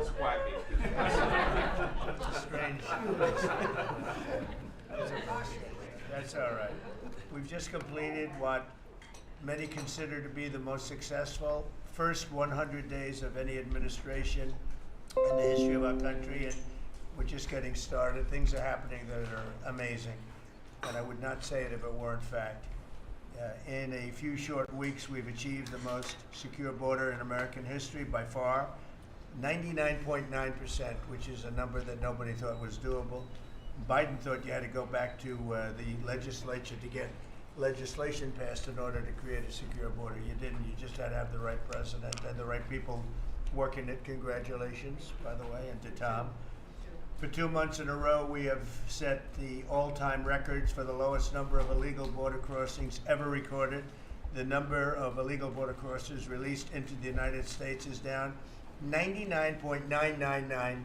was quacking. Strange. That's all right. We've just completed what many consider to be the most successful first 100 days of any administration in the history of our country, and we're just getting started. Things are happening that are amazing, and I would not say it if it weren't fact. In a few short weeks, we've achieved the most secure border in American history by far, 99.9%, which is a number that nobody thought was doable. Biden thought you had to go back to the legislature to get legislation passed in order to create a secure border. You didn't. You just had to have the right president and the right people working it. Congratulations, by the way, and to Tom. For 2 months in a row, we have set the all-time records for the lowest number of illegal border crossings ever recorded. The number of illegal border crossers released into the United States is down 99.999%.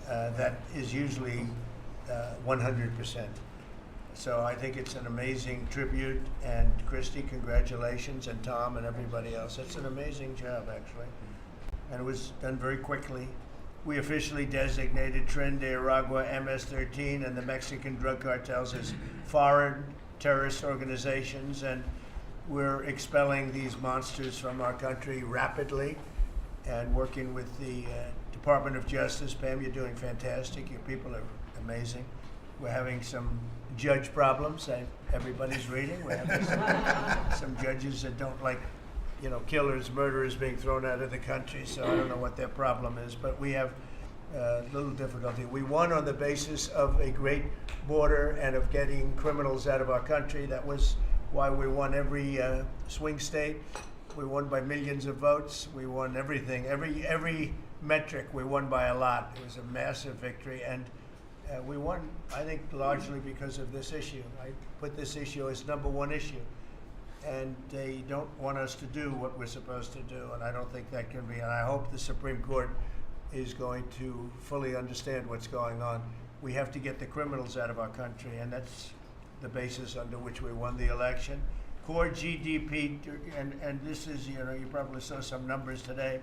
That is usually 100%. So I think it's an amazing tribute, and Christy, congratulations, and Tom and everybody else. It's an amazing job, actually, and it was done very quickly. We officially designated Tren de Aragua, MS-13, and the Mexican drug cartels as foreign terrorist organizations, and we're expelling these monsters from our country rapidly and working with the Department of Justice. Pam, you're doing fantastic. Your people are amazing. We're having some judge problems. Everybody's reading. We're having some judges that don't like, killers, murderers being thrown out of the country. So I don't know what their problem is, but we have little difficulty. We won on the basis of a great border and of getting criminals out of our country. That was why we won every swing state. We won by millions of votes. We won everything. Every metric we won by a lot. It was a massive victory, and we won, I think, largely because of this issue. I put this issue as #1 issue, and they don't want us to do what we're supposed to do, and I don't think that can be. And I hope the Supreme Court is going to fully understand what's going on. We have to get the criminals out of our country, and that's the basis under which we won the election. Core GDP, and this is, you probably saw some numbers today,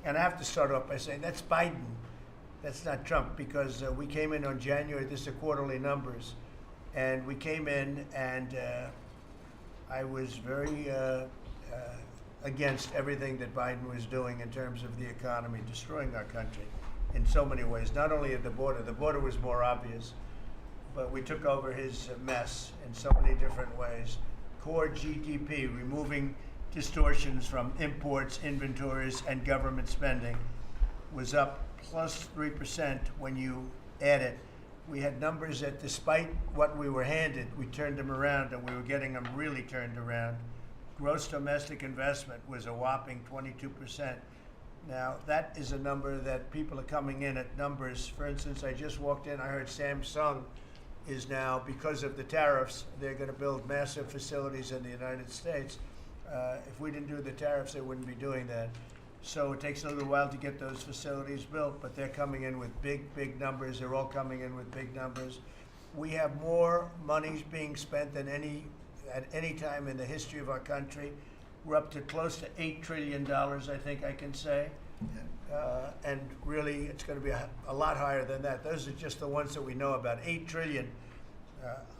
and I have to start off by saying that's Biden. That's not Trump, because we came in on January, this is quarterly numbers, and we came in and I was very against everything that Biden was doing in terms of the economy, destroying our country in so many ways, not only at the border was more obvious, but we took over his mess in so many different ways. Core GDP, removing distortions from imports, inventories, and government spending, was up plus 3% when you add it. We had numbers that, despite what we were handed, we turned them around, and we were getting them really turned around. Gross domestic investment was a whopping 22%. Now, that is a number that people are coming in at numbers. For instance, I just walked in, I heard Samsung is now, because of the tariffs, they're going to build massive facilities in the United States. If we didn't do the tariffs, they wouldn't be doing that. So it takes a little while to get those facilities built, but they're coming in with big numbers. They're all coming in with big numbers. We have more monies being spent than at any time in the history of our country. We're up to close to $8 trillion, I think I can say. And really, it's going to be a lot higher than that. Those are just the ones that we know about. $8 trillion.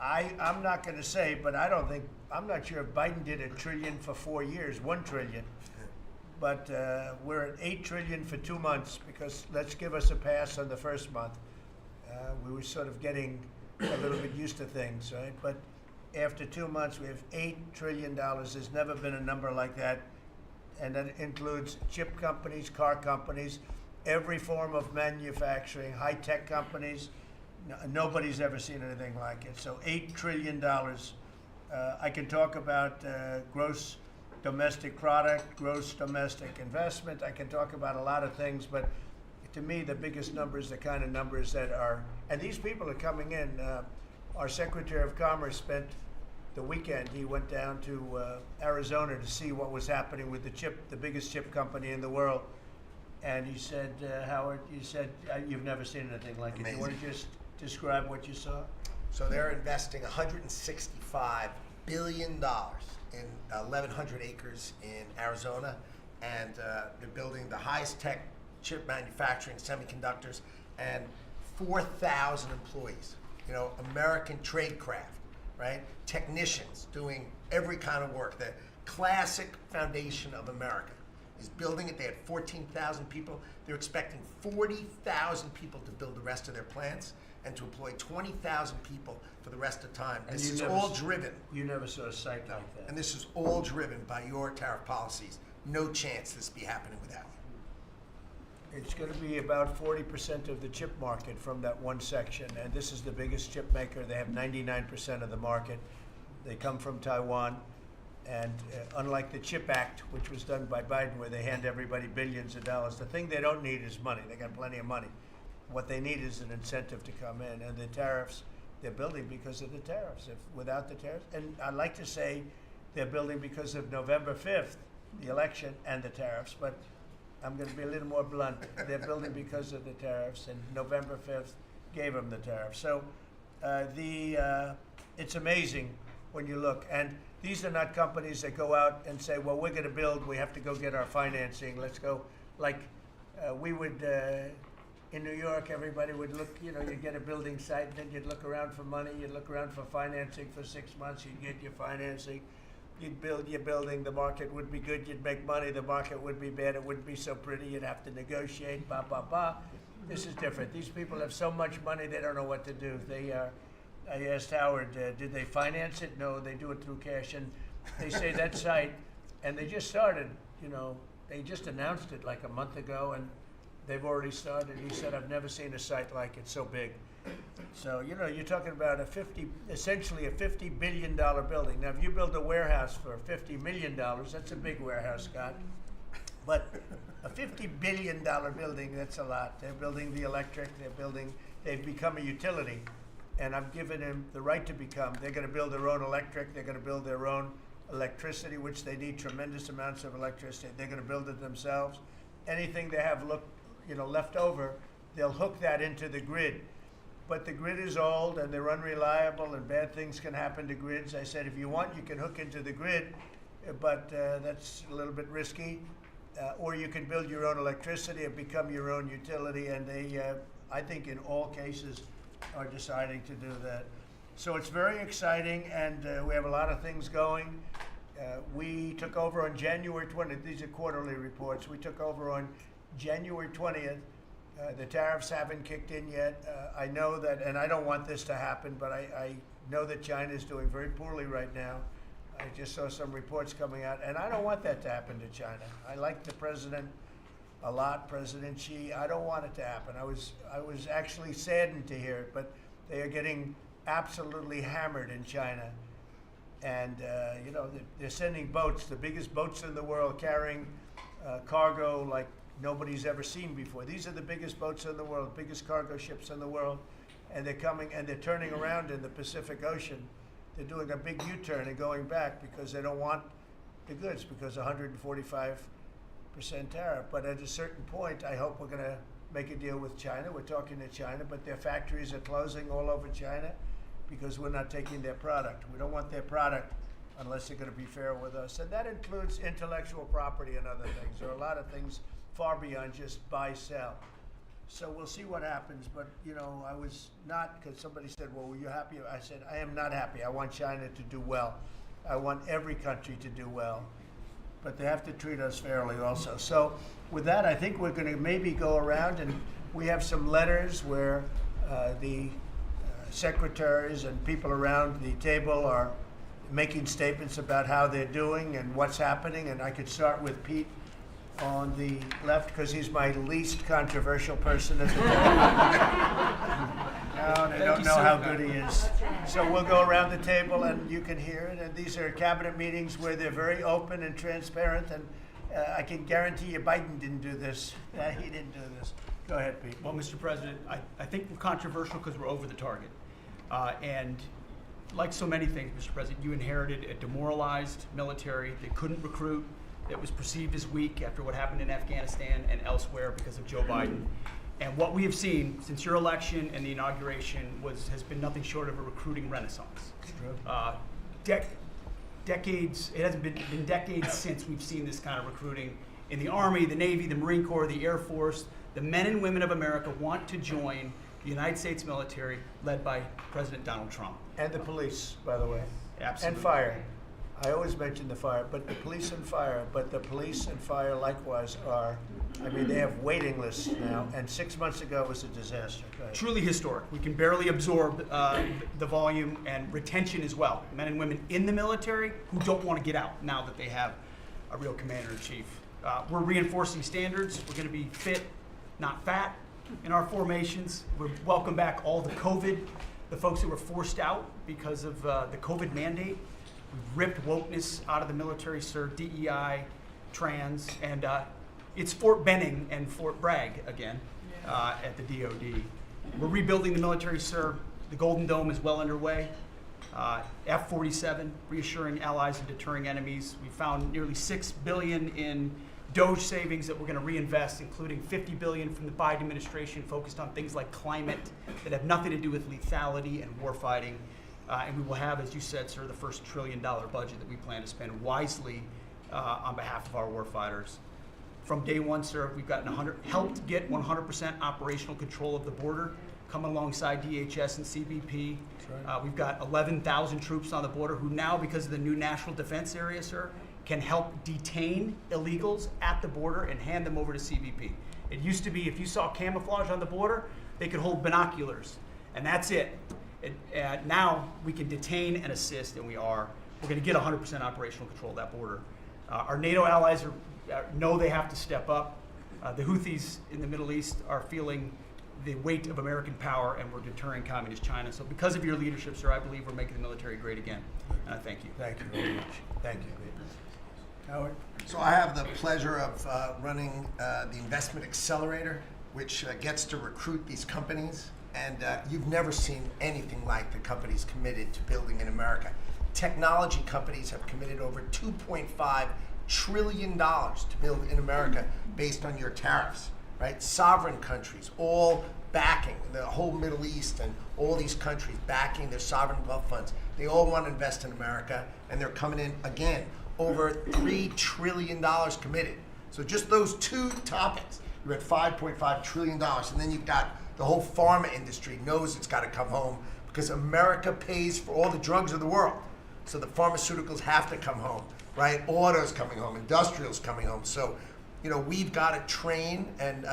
I'm not going to say, but I'm not sure if Biden did $1 trillion for 4 years, $1 trillion. But we're at $8 trillion for 2 months, because let's give us a pass on the first month. We were sort of getting a little bit used to things, right? But after 2 months, we have $8 trillion. There's never been a number like that. And that includes chip companies, car companies, every form of manufacturing, high-tech companies. Nobody's ever seen anything like it. So $8 trillion. I can talk about gross domestic product, gross domestic investment. I can talk about a lot of things, but to me, the biggest numbers, the kind of numbers that are, and these people are coming in. Our Secretary of Commerce spent the weekend, he went down to Arizona to see what was happening with the biggest chip company in the world. And he said, Howard, you said, you've never seen anything like it. You want to just describe what you saw? So they're investing $165 billion in 1,100 acres in Arizona. and they're building the highest tech chip manufacturing, semiconductors, and 4,000 employees. You know, American tradecraft, right? Technicians doing every kind of work. The classic foundation of America is building it. They had 14,000 people. They're expecting 40,000 people to build the rest of their plants and to employ 20,000 people for the rest of the time. And This is you never all s- driven. You never saw a site like that. And this is all driven by your tariff policies. No chance this be happening without you. It's going to be about 40% of the chip market from that one section, and this is the biggest chip maker. They have 99% of the market. They come from Taiwan, and unlike the CHIP Act, which was done by Biden, where they hand everybody billions of dollars, the thing they don't need is money. They got plenty of money. What they need is an incentive to come in, and the tariffs, they're building because of the tariffs. If without the tariffs, and I'd like to say they're building because of November 5th, the election, and the tariffs, but I'm going to be a little more blunt. They're building because of the tariffs, and November 5th gave them the tariffs. So it's amazing when you look. And these are not companies that go out and say, well, we're going to build, we have to go get our financing. Let's go. Like we would, in New York, everybody would look, you know, you'd get a building site, and then you'd look around for money, you'd look around for financing for 6 months, you'd get your financing. You'd build your building, the market would be good, you'd make money, the market would be bad, it wouldn't be so pretty, you'd have to negotiate, blah, blah, blah. This is different. These people have so much money, they don't know what to do. I asked Howard, did they finance it? No, they do it through cash. And they say that site, and they just started, you know, they just announced it like a month ago, and they've already started. He said, I've never seen a site like it, so big. So, you know, you're talking about essentially a $50 billion building. Now, if you build a warehouse for $50 million, that's a big warehouse, Scott. But a $50 billion building, that's a lot. They're building the electric, they've become a utility. And I've given them the right to become. They're going to build their own electric, they're going to build their own electricity, which they need tremendous amounts of electricity. They're going to build it themselves. Anything they have left over, they'll hook that into the grid. But the grid is old and they're unreliable and bad things can happen to grids. I said, if you want, you can hook into the grid, but that's a little bit risky. Or you can build your own electricity and become your own utility. And they, I think in all cases, are deciding to do that. So it's very exciting, and we have a lot of things going. We took over on January 20th. These are quarterly reports. We took over on January 20th. The tariffs haven't kicked in yet. I know that, and I don't want this to happen, but I know that China is doing very poorly right now. I just saw some reports coming out, and I don't want that to happen to China. I like the president a lot, President Xi. I don't want it to happen. I was actually saddened to hear it, but they are getting absolutely hammered in China. And, you know, they're sending boats, the biggest boats in the world, carrying cargo like nobody's ever seen before. These are the biggest boats in the world, biggest cargo ships in the world, and they're coming and they're turning around in the Pacific Ocean. They're doing a big U-turn and going back because they don't want the goods, because 145% tariff. But at a certain point, I hope we're going to make a deal with China. We're talking to China, but their factories are closing all over China because we're not taking their product. We don't want their product unless they're going to be fair with us. And that includes intellectual property and other things. There are a lot of things far beyond just buy, sell. So we'll see what happens. But, you know, I was not, because somebody said, well, were you happy? I said, I am not happy. I want China to do well. I want every country to do well. But they have to treat us fairly also. So with that, I think we're going to maybe go around, and we have some letters where the secretaries and people around the table are making statements about how they're doing and what's happening. And I could start with Pete on the left, because he's my least controversial person at the table. No, they don't know how good he is. So we'll go around the table and you can hear it. And these are cabinet meetings where they're very open and transparent. And I can guarantee you Biden didn't do this. He didn't do this. Go ahead, Pete. Well, Mr. President, I think we're controversial because we're over the target. And like so many things, Mr. President, you inherited a demoralized military that couldn't recruit, that was perceived as weak after what happened in Afghanistan and elsewhere because of Joe Biden. And what we have seen since your election and the inauguration has been nothing short of a recruiting renaissance. Decades, it hasn't been decades since we've seen this kind of recruiting, in the Army, the Navy, the Marine Corps, the Air Force, the men and women of America want to join the United States military led by President Donald Trump. And the police, by the way. Absolutely. And fire. I always mention the fire, but the police and fire, likewise are, I mean, they have waiting lists now, and 6 months ago was a disaster. Go ahead. Truly historic. We can barely absorb the volume and retention as well. Men and women in the military who don't want to get out now that they have a real commander-in-chief. We're reinforcing standards. We're going to be fit, not fat, in our formations. We're welcome back all the folks who were forced out because of the COVID mandate. We've ripped wokeness out of the military, sir, DEI, trans, and it's Fort Benning and Fort Bragg again at the DOD. We're rebuilding the military, sir. The Golden Dome is well underway. F-47, reassuring allies and deterring enemies. We found nearly $6 billion in DOGE savings that we're going to reinvest, including $50 billion from the Biden administration focused on things like climate that have nothing to do with lethality and warfighting. And we will have, as you said, sir, the first $1 trillion budget that we plan to spend wisely on behalf of our warfighters. From day one, sir, we've gotten helped get 100% operational control of the border, coming alongside DHS and CBP. Right. We've got 11,000 troops on the border who now, because of the new national defense area, sir, can help detain illegals at the border and hand them over to CBP. It used to be if you saw camouflage on the border, they could hold binoculars, and that's it. Now we can detain and assist, and we are. We're going to get 100% operational control of that border. Our NATO allies know they have to step up. The Houthis in the Middle East are feeling the weight of American power, and we're deterring communist China. So because of your leadership, sir, I believe we're making the military great again. And I thank you. Thank you very much. Thank you. Howard? So I have the pleasure of running the Investment Accelerator, which gets to recruit these companies. And you've never seen anything like the companies committed to building in America. Technology companies have committed over $2.5 trillion to build in America based on your tariffs, right? Sovereign countries, all backing, the whole Middle East and all these countries backing their sovereign wealth funds. They all want to invest in America, and they're coming in, again, over $3 trillion committed. So just those two topics, you're at $5.5 trillion, and then you've got the whole pharma industry knows it's got to come home because America pays for all the drugs of the world. So the pharmaceuticals have to come home, right? Auto's coming home, industrial's coming home. So, you know, we've got to train, and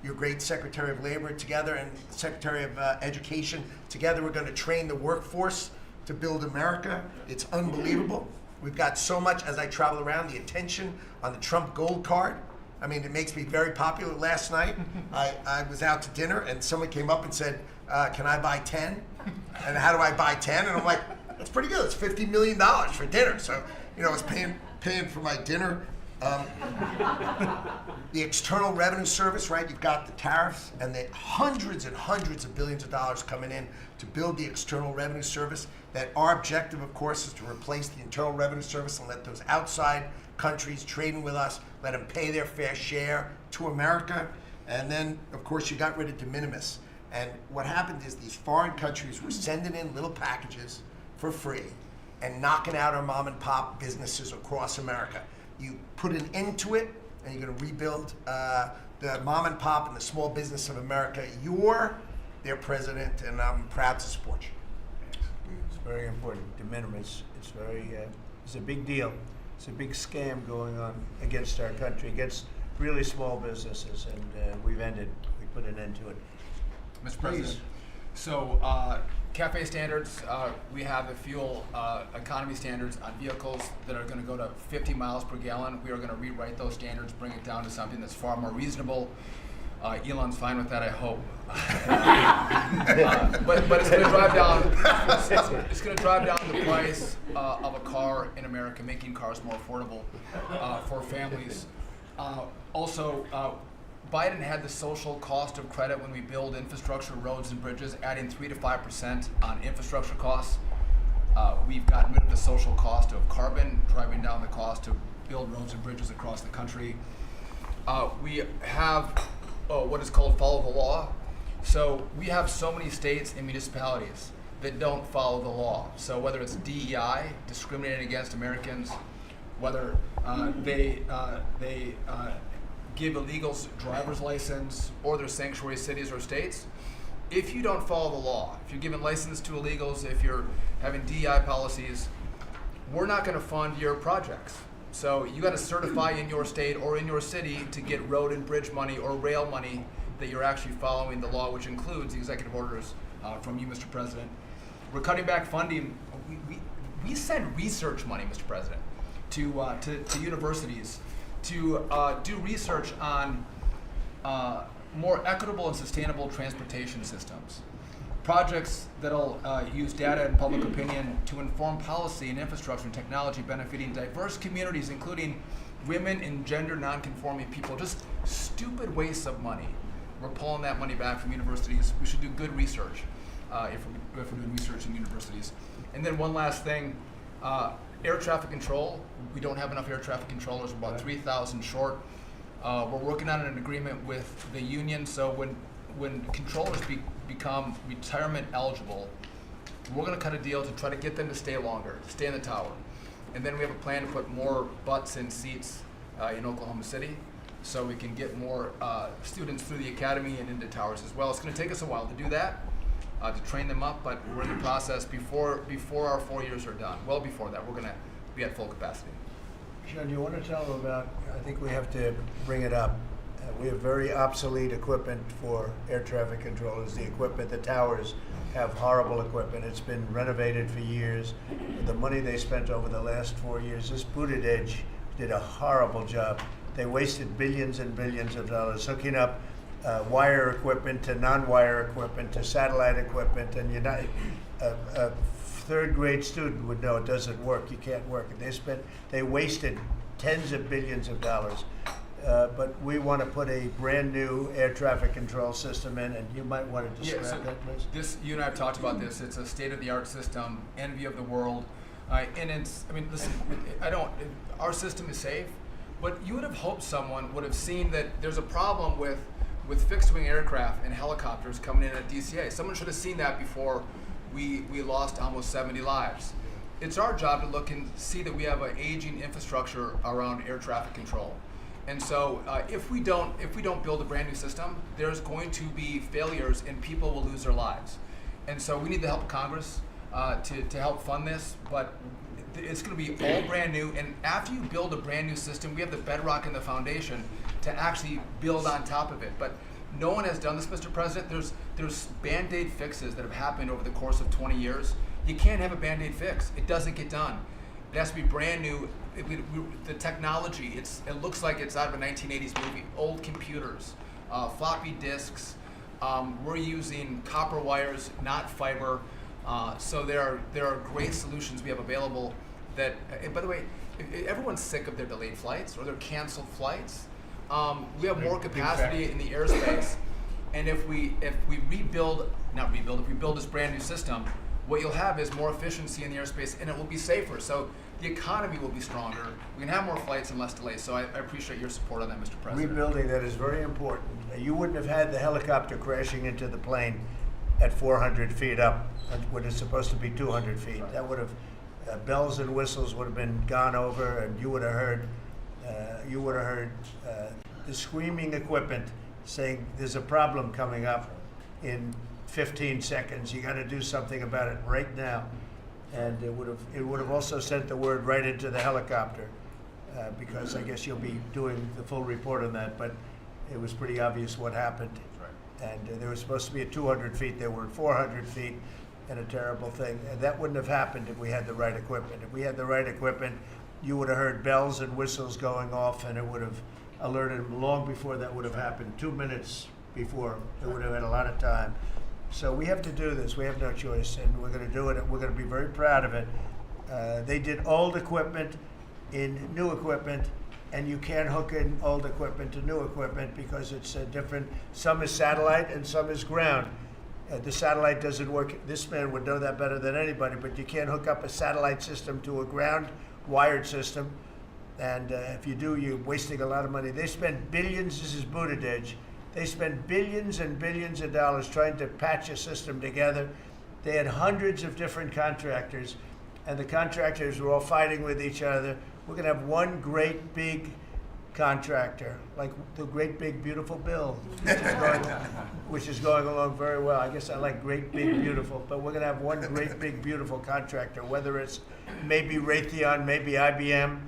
your great Secretary of Labor together and Secretary of Education together, we're going to train the workforce to build America. It's unbelievable. We've got so much, as I travel around, the attention on the Trump Gold Card. I mean, it makes me very popular. Last night, I was out to dinner, and someone came up and said, can I buy 10? And how do I buy 10? And I'm like, that's pretty good. It's $50 million for dinner. So, you know, I was paying for my dinner. The External Revenue Service, right? You've got the tariffs and the hundreds and hundreds of billions of dollars coming in to build the External Revenue Service. That our objective, of course, is to replace the Internal Revenue Service and let those outside countries trading with us, let them pay their fair share to America. And then, of course, you got rid of de minimis. And what happened is these foreign countries were sending in little packages for free and knocking out our mom and pop businesses across America. You put an end to it, and you're going to rebuild the mom and pop and the small business of America. You're their president, and I'm proud to support you. It's very important. De minimis. It's a big deal. It's a big scam going on against our country, against really small businesses, and we put an end to it. Mr. President, so CAFE standards, we have the fuel economy standards on vehicles that are going to go to 50 miles per gallon. We are going to rewrite those standards, bring it down to something that's far more reasonable. Elon's fine with that, I hope. But it's going to drive down. It's going to drive down the price of a car in America, making cars more affordable for families. Also, Biden had the social cost of credit when we build infrastructure, roads, and bridges, adding 3 to 5% on infrastructure costs. We've gotten rid of the social cost of carbon, driving down the cost to build roads and bridges across the country. We have what is called follow the law. So we have so many states and municipalities that don't follow the law. So whether it's DEI, discriminating against Americans, whether they give illegals driver's license or their sanctuary cities or states. If you don't follow the law, if you're giving license to illegals, if you're having DEI policies, we're not going to fund your projects. So you got to certify in your state or in your city to get road and bridge money or rail money that you're actually following the law, which includes the executive orders from you, Mr. President. We're cutting back funding. We send research money, Mr. President, to universities to do research on more equitable and sustainable transportation systems. Projects that'll use data and public opinion to inform policy and infrastructure and technology benefiting diverse communities, including women and gender non-conforming people. Just stupid wastes of money. We're pulling that money back from universities. We should do good research if we're doing research in universities. And then one last thing, air traffic control. We don't have enough air traffic controllers. We're about 3,000 short. We're working on an agreement with the union, so when controllers become retirement eligible, we're going to cut a deal to try to get them to stay longer, to stay in the tower. And then we have a plan to put more butts in seats in Oklahoma City, so we can get more students through the academy and into towers as well. It's going to take us a while to do that, to train them up, but we're in the process before our 4 years are done. Well before that, we're going to be at full capacity. Sean, you want to tell them about, I think we have to bring it up. We have very obsolete equipment for air traffic controllers. The equipment, the towers have horrible equipment. It's been renovated for years. The money they spent over the last 4 years, this Buttigieg did a horrible job. They wasted billions and billions of dollars hooking up wire equipment to non-wire equipment to satellite equipment, and a third grade student would know it doesn't work. You can't work it. They wasted tens of billions of dollars. But we want to put a brand new air traffic control system in, and you might want to describe that, please. You and I have talked about this. It's a state-of-the-art system, envy of the world, and it's. I mean, listen. Our system is safe, but you would have hoped someone would have seen that there's a problem with fixed-wing aircraft and helicopters coming in at DCA. Someone should have seen that before we lost almost 70 lives. It's our job to look and see that we have an aging infrastructure around air traffic control. And so if we don't build a brand new system, there's going to be failures and people will lose their lives. And so we need the help of Congress to help fund this, but it's going to be all brand new. And after you build a brand new system, we have the bedrock and the foundation to actually build on top of it. But no one has done this, Mr. President. There's Band-Aid fixes that have happened over the course of 20 years. You can't have a Band-Aid fix. It doesn't get done. It has to be brand new. The technology, it looks like it's out of a 1980s movie. Old computers, floppy disks. We're using copper wires, not fiber. So there are great solutions we have available that, by the way, everyone's sick of their delayed flights or their canceled flights. We have more capacity in the airspace. And if we build this brand new system, what you'll have is more efficiency in the airspace, and it will be safer. So the economy will be stronger. We can have more flights and less delays. So I appreciate your support on that, Mr. President. Rebuilding that is very important. You wouldn't have had the helicopter crashing into the plane at 400 feet up when it's supposed to be 200 feet. That would have, bells and whistles would have been gone over, and you would have heard the screaming equipment saying there's a problem coming up in 15 seconds. You got to do something about it right now. And it would have also sent the word right into the helicopter, because I guess you'll be doing the full report on that. But it was pretty obvious what happened. Right. And they were supposed to be at 200 feet. They were at 400 feet, and a terrible thing. And that wouldn't have happened if we had the right equipment. If we had the right equipment, you would have heard bells and whistles going off, and it would have alerted them long before that would have happened. 2 minutes before, it would have had a lot of time. So we have to do this. We have no choice, and we're going to do it. And we're going to be very proud of it. They did old equipment in new equipment, and you can't hook in old equipment to new equipment because it's different. Some is satellite and some is ground. The satellite doesn't work. This man would know that better than anybody, but you can't hook up a satellite system to a ground wired system. And if you do, you're wasting a lot of money. They spend billions. This is Buttigieg. They spent billions and billions of dollars trying to patch a system together. They had hundreds of different contractors, and the contractors were all fighting with each other We're gonna have one great big contractor, like the Great Big Beautiful Bill, which is going along very well. I guess I like Great Big Beautiful, but we're gonna have one Great Big Beautiful contractor, whether it's maybe Raytheon, maybe IBM,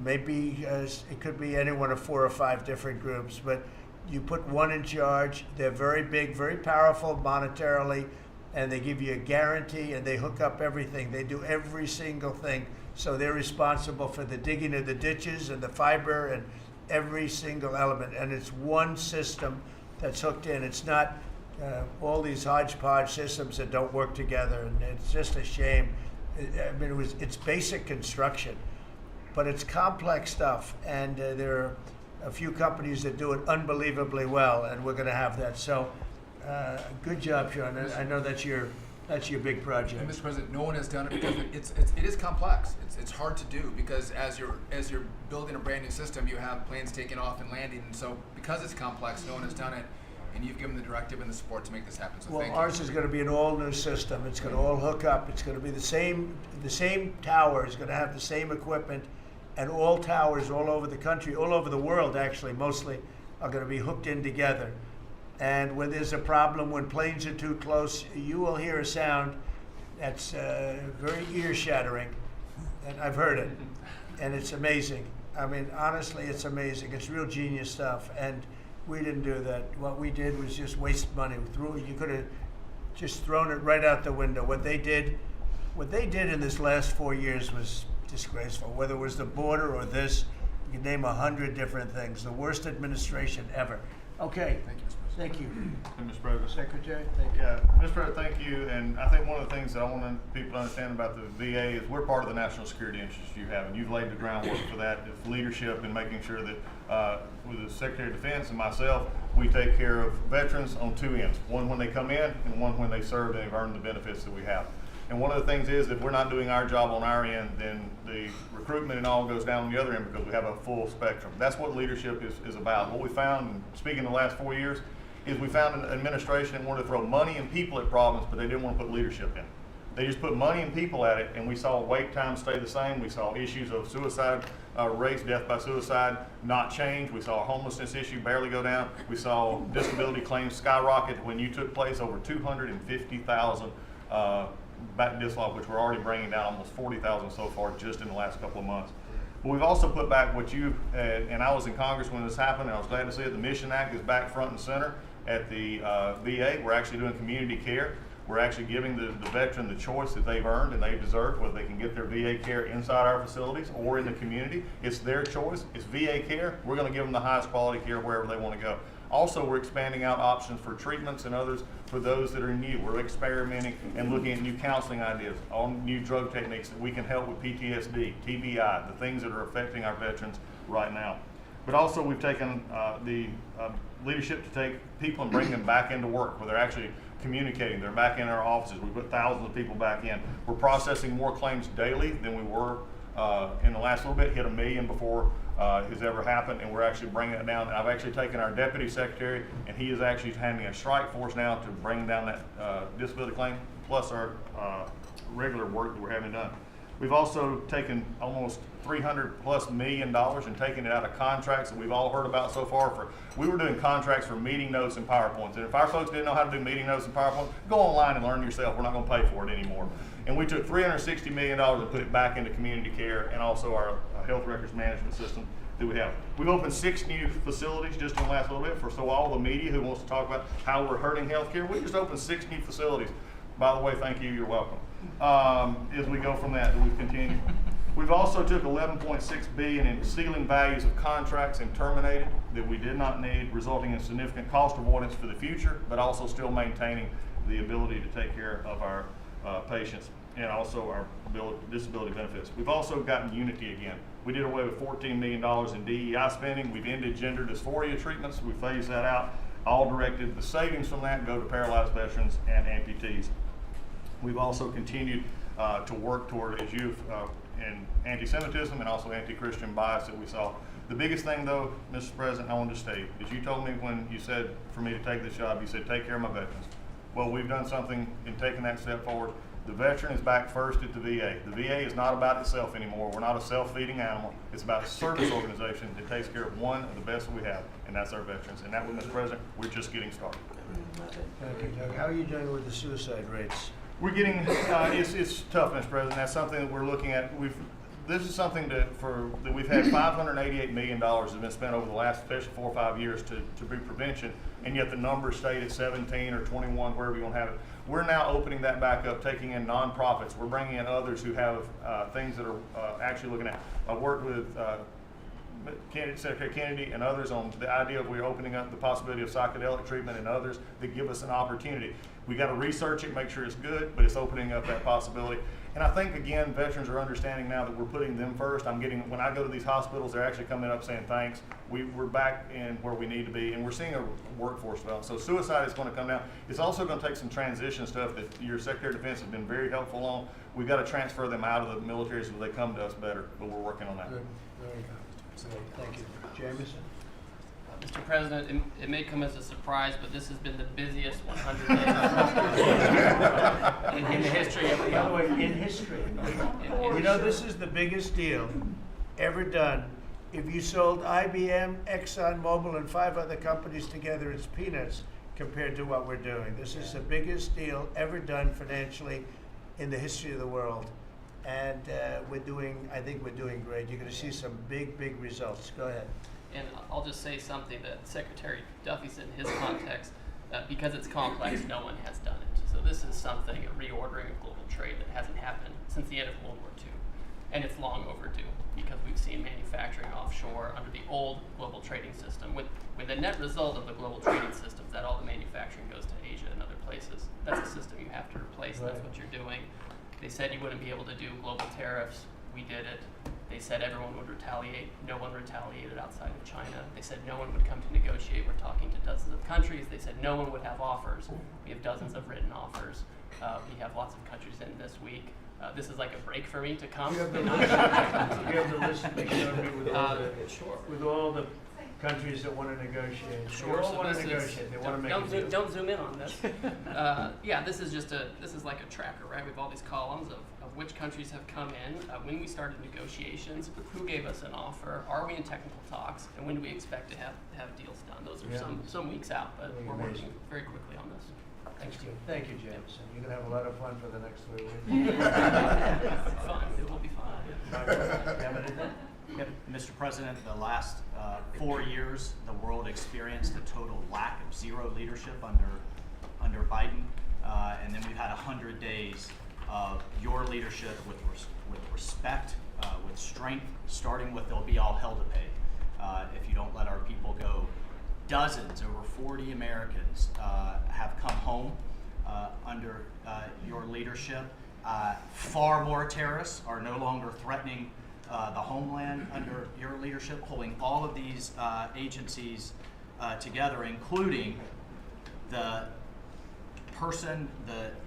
maybe it could be any one of 4 or 5 different groups, but you put one in charge. They're very big, very powerful monetarily, and they give you a guarantee, and they hook up everything. They do every single thing. So they're responsible for the digging of the ditches and the fiber and every single element. And it's one system that's hooked in. It's not all these hodgepodge systems that don't work together, and it's just a shame. I mean, it's basic construction, but it's complex stuff, and there are a few companies that do it unbelievably well, and we're going to have that. So, good job, Sean. I know that's your big project. And Mr. President, no one has done it because it is complex. It's hard to do because as you're building a brand new system, you have planes taking off and landing, and so because it's complex, no one has done it, and you've given the directive and the support to make this happen. So Well, thank ours you. is going to be an all-new system. It's going to all hook up. It's going to be the same tower is going to have the same equipment, and all towers all over the country, all over the world actually, mostly, are going to be hooked in together. And when there's a problem, when planes are too close, you will hear a sound that's very ear-shattering, and I've heard it, and it's amazing. I mean, honestly, it's amazing. It's real genius stuff, and we didn't do that. What we did was just waste money. You could have just thrown it right out the window. What they did in this last 4 years was disgraceful. Whether it was the border or this, you can name 100 different things. The worst administration ever. Okay. Thank you, Mr. President. Thank you. Mr. President. Secretary, thank you. Yeah, Mr. President, thank you. And I think one of the things that I want people to understand about the VA is we're part of the national security interests you have, and you've laid the groundwork for that. It's leadership in making sure that with the Secretary of Defense and myself, we take care of veterans on 2 ends. One when they come in and one when they serve and they've earned the benefits that we have. And one of the things is if we're not doing our job on our end, then the recruitment and all goes down on the other end because we have a full spectrum. That's what leadership is about. What we found, and speaking the last 4 years, is we found an administration that wanted to throw money and people at problems, but they didn't want to put leadership in. They just put money and people at it, and we saw wait times stay the same. We saw issues of suicide rates, death by suicide, not change. We saw a homelessness issue barely go down. We saw disability claims skyrocket when you took place over 250,000 back dislodged, which we're already bringing down almost 40,000 so far just in the last couple of months. But we've also put back what you, and I was in Congress when this happened, and I was glad to see it. The Mission Act is back front and center at the VA. We're actually doing community care. We're actually giving the veteran the choice that they've earned and they deserve, whether they can get their VA care inside our facilities or in the community. It's their choice. It's VA care. We're going to give them the highest quality care wherever they want to go. Also, we're expanding out options for treatments and others for those that are new. We're experimenting and looking at new counseling ideas, all new drug techniques that we can help with PTSD, TBI, the things that are affecting our veterans right now. But also, we've taken the leadership to take people and bring them back into work where they're actually communicating. They're back in our offices. We put thousands of people back in. We're processing more claims daily than we were in the last little bit, hit 1 million before has ever happened, and we're actually bringing it down. I've actually taken our deputy secretary, and he is actually handling a strike force now to bring down that disability claim, plus our regular work that we're having done. We've also taken almost $300+ million and taken it out of contracts that we've all heard about so far. We were doing contracts for meeting notes and PowerPoints, and if our folks didn't know how to do meeting notes and PowerPoints, go online and learn yourself. We're not going to pay for it anymore. And we took $360 million and put it back into community care and also our health records management system that we have. We've opened 6 new facilities just in the last little bit so all the media who wants to talk about how we're hurting healthcare, we just opened 6 new facilities. By the way, thank you, you're welcome. As we go from that we've continued. We've also took $11.6 billion in ceiling values of contracts and terminated that we did not need, resulting in significant cost avoidance for the future, but also still maintaining the ability to take care of our patients and also our disability benefits. We've also gotten unity again. We did away with $14 million in DEI spending. We've ended gender dysphoria treatments. We phased that out. All directed, the savings from that go to paralyzed veterans and amputees. We've also continued to work toward, as you've, in anti-Semitism and also anti-Christian bias that we saw. The biggest thing though, Mr. President, I want to state, is you told me when you said for me to take this job, you said take care of my veterans. Well, we've done something in taking that step forward. The veteran is back first at the VA. The VA is not about itself anymore. We're not a self-feeding animal. It's about a service organization that takes care of one of the best we have, and that's our veterans. And that way, Mr. President, we're just getting started. Thank you, Doug. How are you doing with the suicide rates? We're getting, it's tough, Mr. President. That's something that we're looking at. This is something that we've had $588 million has been spent over the last, especially 4 or 5 years to be prevention, and yet the numbers stayed at 17 or 21, wherever you want to have it. We're now opening that back up, taking in nonprofits. We're bringing in others who have things that are actually looking at. I worked with Secretary Kennedy and others on the idea of we're opening up the possibility of psychedelic treatment and others that give us an opportunity. We got to research it, make sure it's good, but it's opening up that possibility. And I think, again, veterans are understanding now that we're putting them first. When I go to these hospitals, they're actually coming up saying thanks. We're back in where we need to be, and we're seeing a workforce develop. So suicide is going to come down. It's also going to take some transition stuff that your Secretary of Defense has been very helpful on. We've got to transfer them out of the military so they come to us better, but we're working on that. Good. Very good. Thank you. Jameson? Mr. President, it may come as a surprise, but this has been the busiest 100 days in the history of the By the way, in history, you know, this is the biggest deal ever done. If you sold IBM, ExxonMobil, and 5 other companies together, it's peanuts compared to what we're doing. This is the biggest deal ever done financially in the history of the world. And I think we're doing great. You're going to see some big, big results. Go ahead. And I'll just say something that Secretary Duffy said in his context, because it's complex, no one has done it. So this is something, a reordering of global trade that hasn't happened since the end of World War II. And it's long overdue because we've seen manufacturing offshore under the old global trading system. With the net result of the global trading system is that all the manufacturing goes to Asia and other places. That's a system you have to replace, and that's what you're doing. They said you wouldn't be able to do global tariffs. We did it. They said everyone would retaliate. No one retaliated outside of China. They said no one would come to negotiate. We're talking to dozens of countries. They said no one would have offers. We have dozens of written offers. We have lots of countries in this week. This is like a break for me to come. You have the list. You have the list of with all the countries that want to negotiate. Sure. They all So want to this is- negotiate. They want to make a deal. don't zoom in on this. Yeah, this is like a tracker, right? We have all these columns of which countries have come in, when we started negotiations, who gave us an offer, are we in technical talks, and when do we expect to have deals done? Those are some weeks out, but Really we're amazing. working very quickly on this. Thanks, That's Steve. good. Thank you, Jameson. You're going to have a lot of fun for the next 3 weeks. Fun. It will be fun. Michael, you have anything? Yep. Mr. President, the last 4 years, the world experienced a total lack of zero leadership under Biden, and then we've had 100 days of your leadership with respect, with strength, starting with there'll be all hell to pay if you don't let our people go. Dozens, over 40 Americans have come home under your leadership. Far more terrorists are no longer threatening the homeland under your leadership, pulling all of these agencies together, including the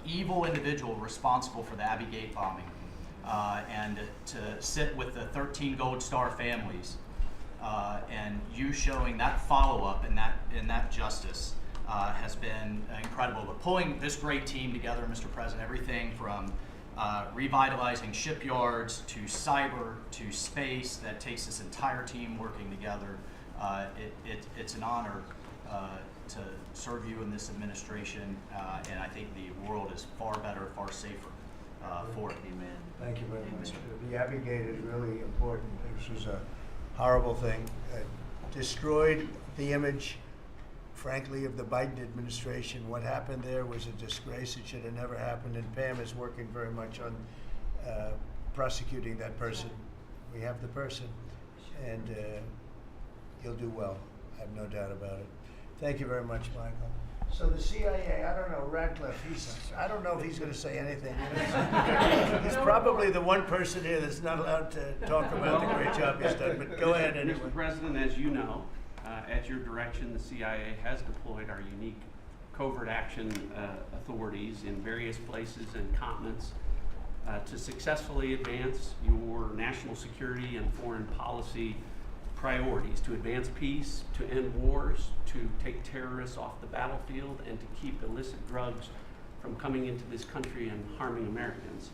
evil individual responsible for the Abbey Gate bombing, and to sit with the 13 Gold Star families, and you showing that follow-up and that justice has been incredible. But pulling this great team together, Mr. President, everything from revitalizing shipyards to cyber to space, that takes this entire team working together. It's an honor to serve you in this administration, and I think the world is far better, far safer for it. Amen. Thank you very much. The Abbey Gate is really important. This was a horrible thing. It destroyed the image, frankly, of the Biden administration. What happened there was a disgrace. It should have never happened, and Pam is working very much on prosecuting that person. We have the person, and he'll do well. I have no doubt about it. Thank you very much, Michael. So the CIA, I don't know, Ratcliffe, I don't know if he's going to say anything. He's probably the one person here that's not allowed to talk about the great job he's done, but go ahead anyway. Mr. President, as you know, at your direction, the CIA has deployed our unique covert action authorities in various places and continents to successfully advance your national security and foreign policy priorities, to advance peace, to end wars, to take terrorists off the battlefield, and to keep illicit drugs from coming into this country and harming Americans.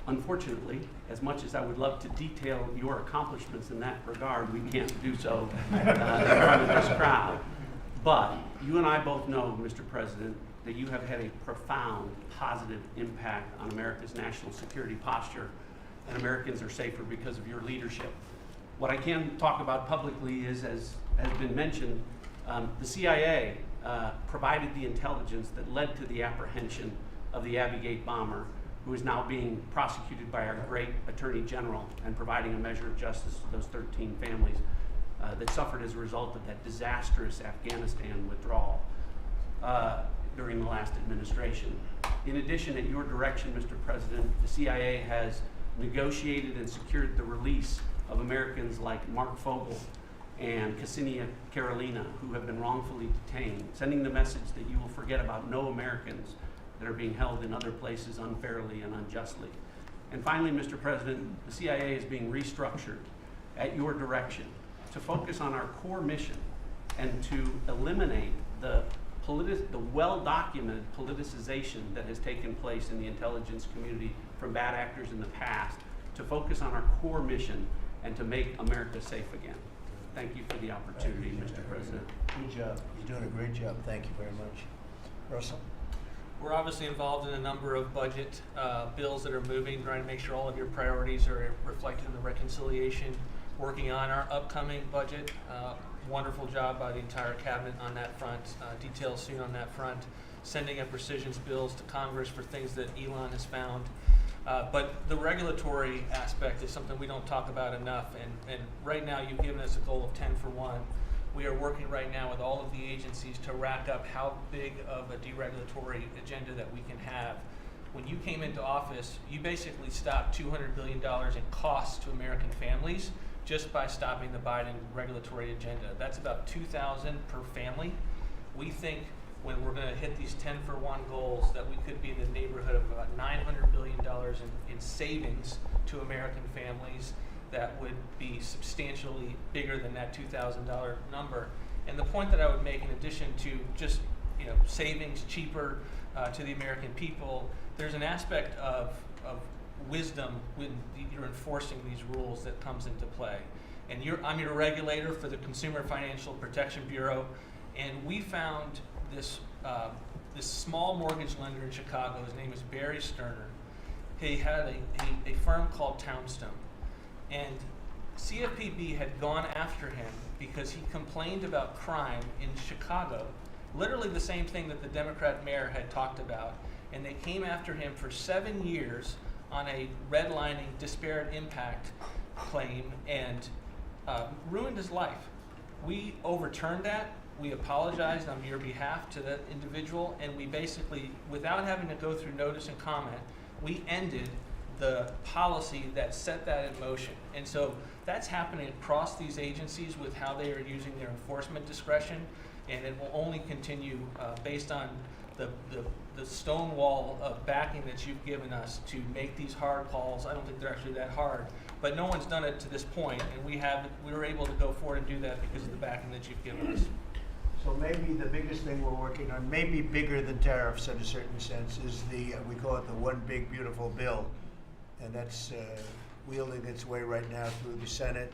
Unfortunately, as much as I would love to detail your accomplishments in that regard, we can't do so in front of this crowd. But you and I both know, Mr. President, that you have had a profound positive impact on America's national security posture, and Americans are safer because of your leadership. What I can talk about publicly is, as has been mentioned, the CIA provided the intelligence that led to the apprehension of the Abbey Gate bomber, who is now being prosecuted by our great Attorney General and providing a measure of justice to those 13 families that suffered as a result of that disastrous Afghanistan withdrawal during the last administration. In addition, at your direction, Mr. President, the CIA has negotiated and secured the release of Americans like Mark Fogel and Ksenia Karelina, who have been wrongfully detained, sending the message that you will forget about no Americans that are being held in other places unfairly and unjustly. And finally, Mr. President, the CIA is being restructured at your direction to focus on our core mission and to eliminate the well-documented politicization that has taken place in the intelligence community from bad actors in the past, to focus on our core mission and to make America safe again. Thank you for the opportunity, Mr. President. Good job. You're doing a great job. Thank you very much. Russell? We're obviously involved in a number of budget bills that are moving, trying to make sure all of your priorities are reflected in the reconciliation, working on our upcoming budget. Wonderful job by the entire cabinet on that front. Details soon on that front. Sending up rescissions bills to Congress for things that Elon has found. But the regulatory aspect is something we don't talk about enough. And right now you've given us a goal of 10 for 1. We are working right now with all of the agencies to rack up how big of a deregulatory agenda that we can have. When you came into office, you basically stopped $200 billion in costs to American families just by stopping the Biden regulatory agenda. That's about $2,000 per family. We think when we're going to hit these 10 for 1 goals that we could be in the neighborhood of about $900 billion in savings to American families. That would be substantially bigger than that $2,000 number. And the point that I would make, in addition to just savings cheaper to the American people, there's an aspect of wisdom when you're enforcing these rules that comes into play. And I'm your regulator for the Consumer Financial Protection Bureau, and we found this small mortgage lender in Chicago. His name is Barry Sterner. He had a firm called Townstone. And CFPB had gone after him because he complained about crime in Chicago, literally the same thing that the Democrat mayor had talked about. And they came after him for 7 years on a redlining disparate impact claim and ruined his life. We overturned that. We apologized on your behalf to that individual, and we basically, without having to go through notice and comment, we ended the policy that set that in motion. And so that's happening across these agencies with how they are using their enforcement discretion, and it will only continue based on the stonewall of backing that you've given us to make these hard calls. I don't think they're actually that hard, but no one's done it to this point, and we were able to go forward and do that because of the backing that you've given us. So maybe the biggest thing we're working on, maybe bigger than tariffs in a certain sense, is we call it the One Big Beautiful Bill. And that's wielding its way right now through the Senate.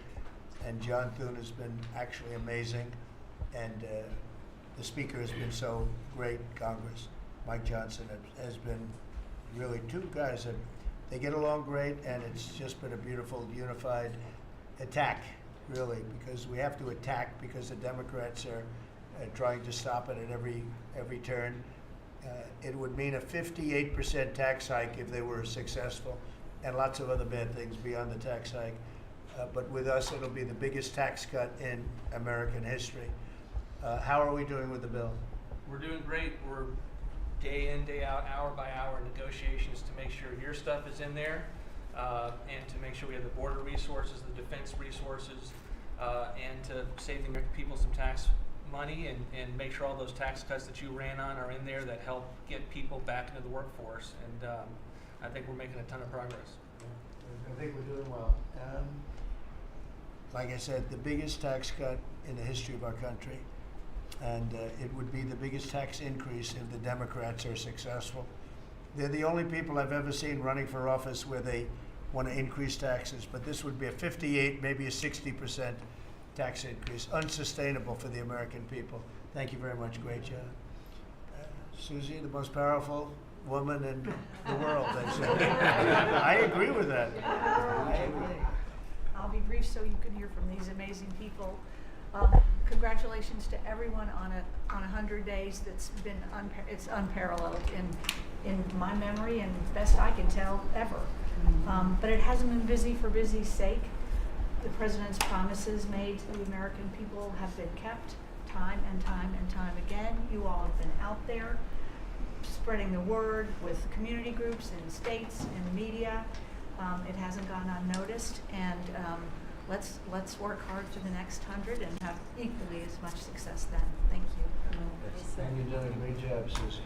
And John Thune has been actually amazing. And the Speaker has been so great, Congress. Mike Johnson has been really two guys that they get along great, and it's just been a beautiful, unified attack, really, because we have to attack because the Democrats are trying to stop it at every turn. It would mean a 58% tax hike if they were successful, and lots of other bad things beyond the tax hike. But with us, it'll be the biggest tax cut in American history. How are we doing with the bill? We're doing great. We're day in, day out, hour by hour negotiations to make sure your stuff is in there, and to make sure we have the border resources, the defense resources, and to save the American people some tax money and make sure all those tax cuts that you ran on are in there that help get people back into the workforce. And I think we're making a ton of progress. I think we're doing well. Like I said, the biggest tax cut in the history of our country. And it would be the biggest tax increase if the Democrats are successful. They're the only people I've ever seen running for office where they want to increase taxes, but this would be a 58, maybe a 60% tax increase, unsustainable for the American people. Thank you very much. Great job. Susie, the most powerful woman in the world, they say. I agree with that. I agree. I'll be brief so you can hear from these amazing people. Congratulations to everyone on 100 days. That's been it's unparalleled in my memory and best I can tell ever. But it hasn't been busy for busy's sake. The president's promises made to the American people have been kept time and time and time again. You all have been out there spreading the word with community groups and states and media. It hasn't gone unnoticed, and let's work hard for the next 100 and have equally as much success then. Thank you. And you've done a great job, Susie.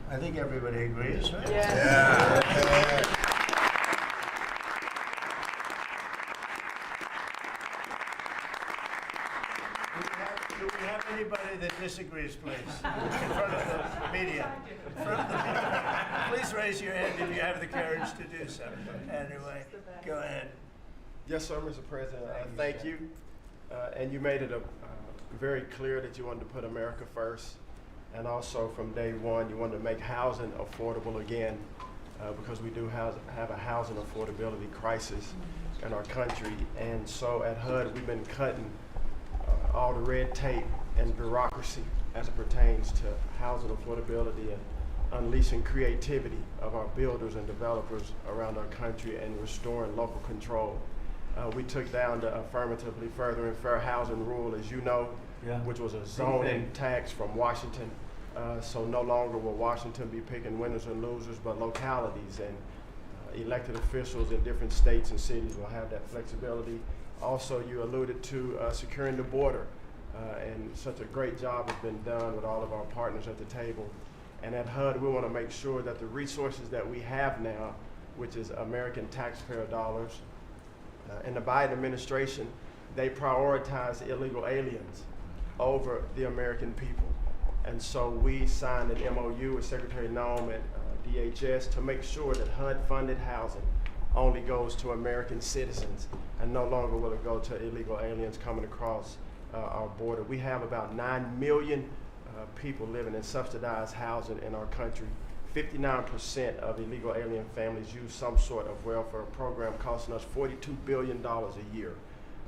I think everybody agrees, right? Yeah. Do we have anybody that disagrees, please? In front of the media. In front of the media. Please raise your hand if you have the courage to do so. Anyway, go ahead. Yes, sir, Mr. President. Thank you. And you made it very clear that you wanted to put America first. And also from day one, you wanted to make housing affordable again, because we do have a housing affordability crisis in our country. And so at HUD, we've been cutting all the red tape and bureaucracy as it pertains to housing affordability and unleashing creativity of our builders and developers around our country and restoring local control. We took down the affirmatively furthering fair housing rule, as you know, which was a zoning tax from Washington. So no longer will Washington be picking winners and losers, but localities and elected officials in different states and cities will have that flexibility. Also, you alluded to securing the border, and such a great job has been done with all of our partners at the table. And at HUD, we want to make sure that the resources that we have now, which is American taxpayer dollars, in the Biden administration, they prioritize illegal aliens over the American people. And so we signed an MOU with Secretary Noem at DHS to make sure that HUD-funded housing only goes to American citizens, and no longer will it go to illegal aliens coming across our border. We have about 9 million people living in subsidized housing in our country. 59% of illegal alien families use some sort of welfare program, costing us $42 billion a year.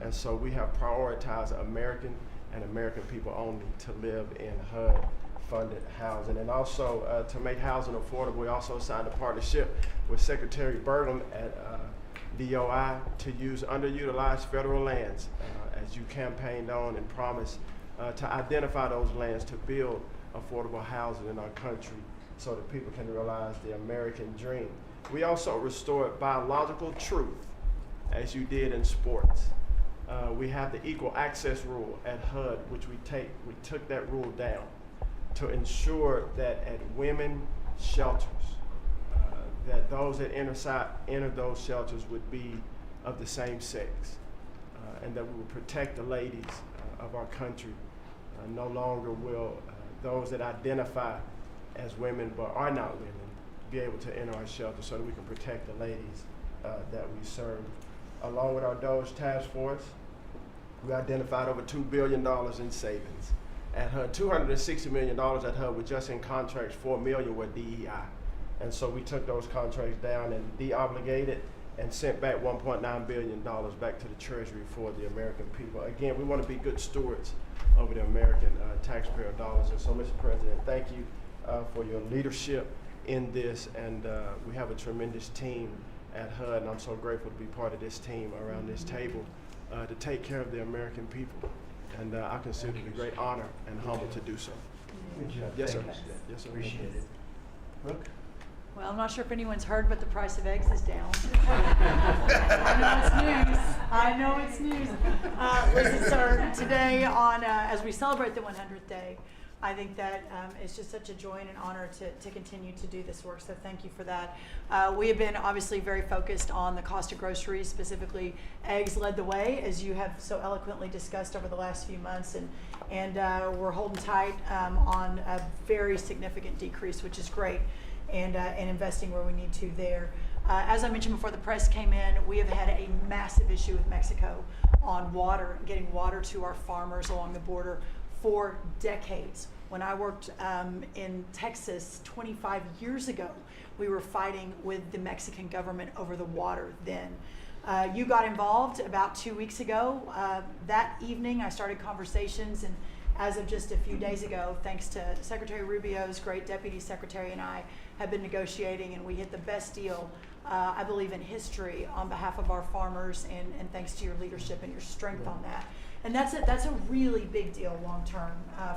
And so we have prioritized American and American people only to live in HUD-funded housing. And also to make housing affordable, we also signed a partnership with Secretary Burgum at DOI to use underutilized federal lands, as you campaigned on and promised, to identify those lands to build affordable housing in our country so that people can realize the American dream. We also restored biological truth, as you did in sports. We have the equal access rule at HUD, which we took that rule down to ensure that at women shelters, that those that enter those shelters would be of the same sex, and that we would protect the ladies of our country. No longer will those that identify as women but are not women be able to enter our shelter, so that we can protect the ladies that we serve. Along with our DOGE task force, we identified over $2 billion in savings. At HUD, $260 million at HUD were just in contracts, $4 million were DEI. And so we took those contracts down and de-obligated and sent back $1.9 billion back to the Treasury for the American people. Again, we want to be good stewards over the American taxpayer dollars. And so, Mr. President, thank you for your leadership in this. And we have a tremendous team at HUD, and I'm so grateful to be part of this team around this table to take care of the American people. And I consider it a great honor and humble to do so. Good job. Yes, sir. Thank you. Yes, sir. Appreciate it. Brooke? Well, I'm not sure if anyone's heard, but the price of eggs is down. I know it's news. Listen, sir, today as we celebrate the 100th day, I think that it's just such a joy and an honor to continue to do this work, so thank you for that. We have been obviously very focused on the cost of groceries, specifically eggs led the way, as you have so eloquently discussed over the last few months, and we're holding tight on a very significant decrease, which is great, and investing where we need to there. As I mentioned before the press came in, we have had a massive issue with Mexico on water, getting water to our farmers along the border for decades. When I worked in Texas 25 years ago, we were fighting with the Mexican government over the water then. You got involved about 2 weeks ago. That evening I started conversations, and as of just a few days ago, thanks to Secretary Rubio's great deputy secretary and I have been negotiating, and we hit the best deal I believe in history on behalf of our farmers, and thanks to your leadership and your strength on that. And that's a really big deal long term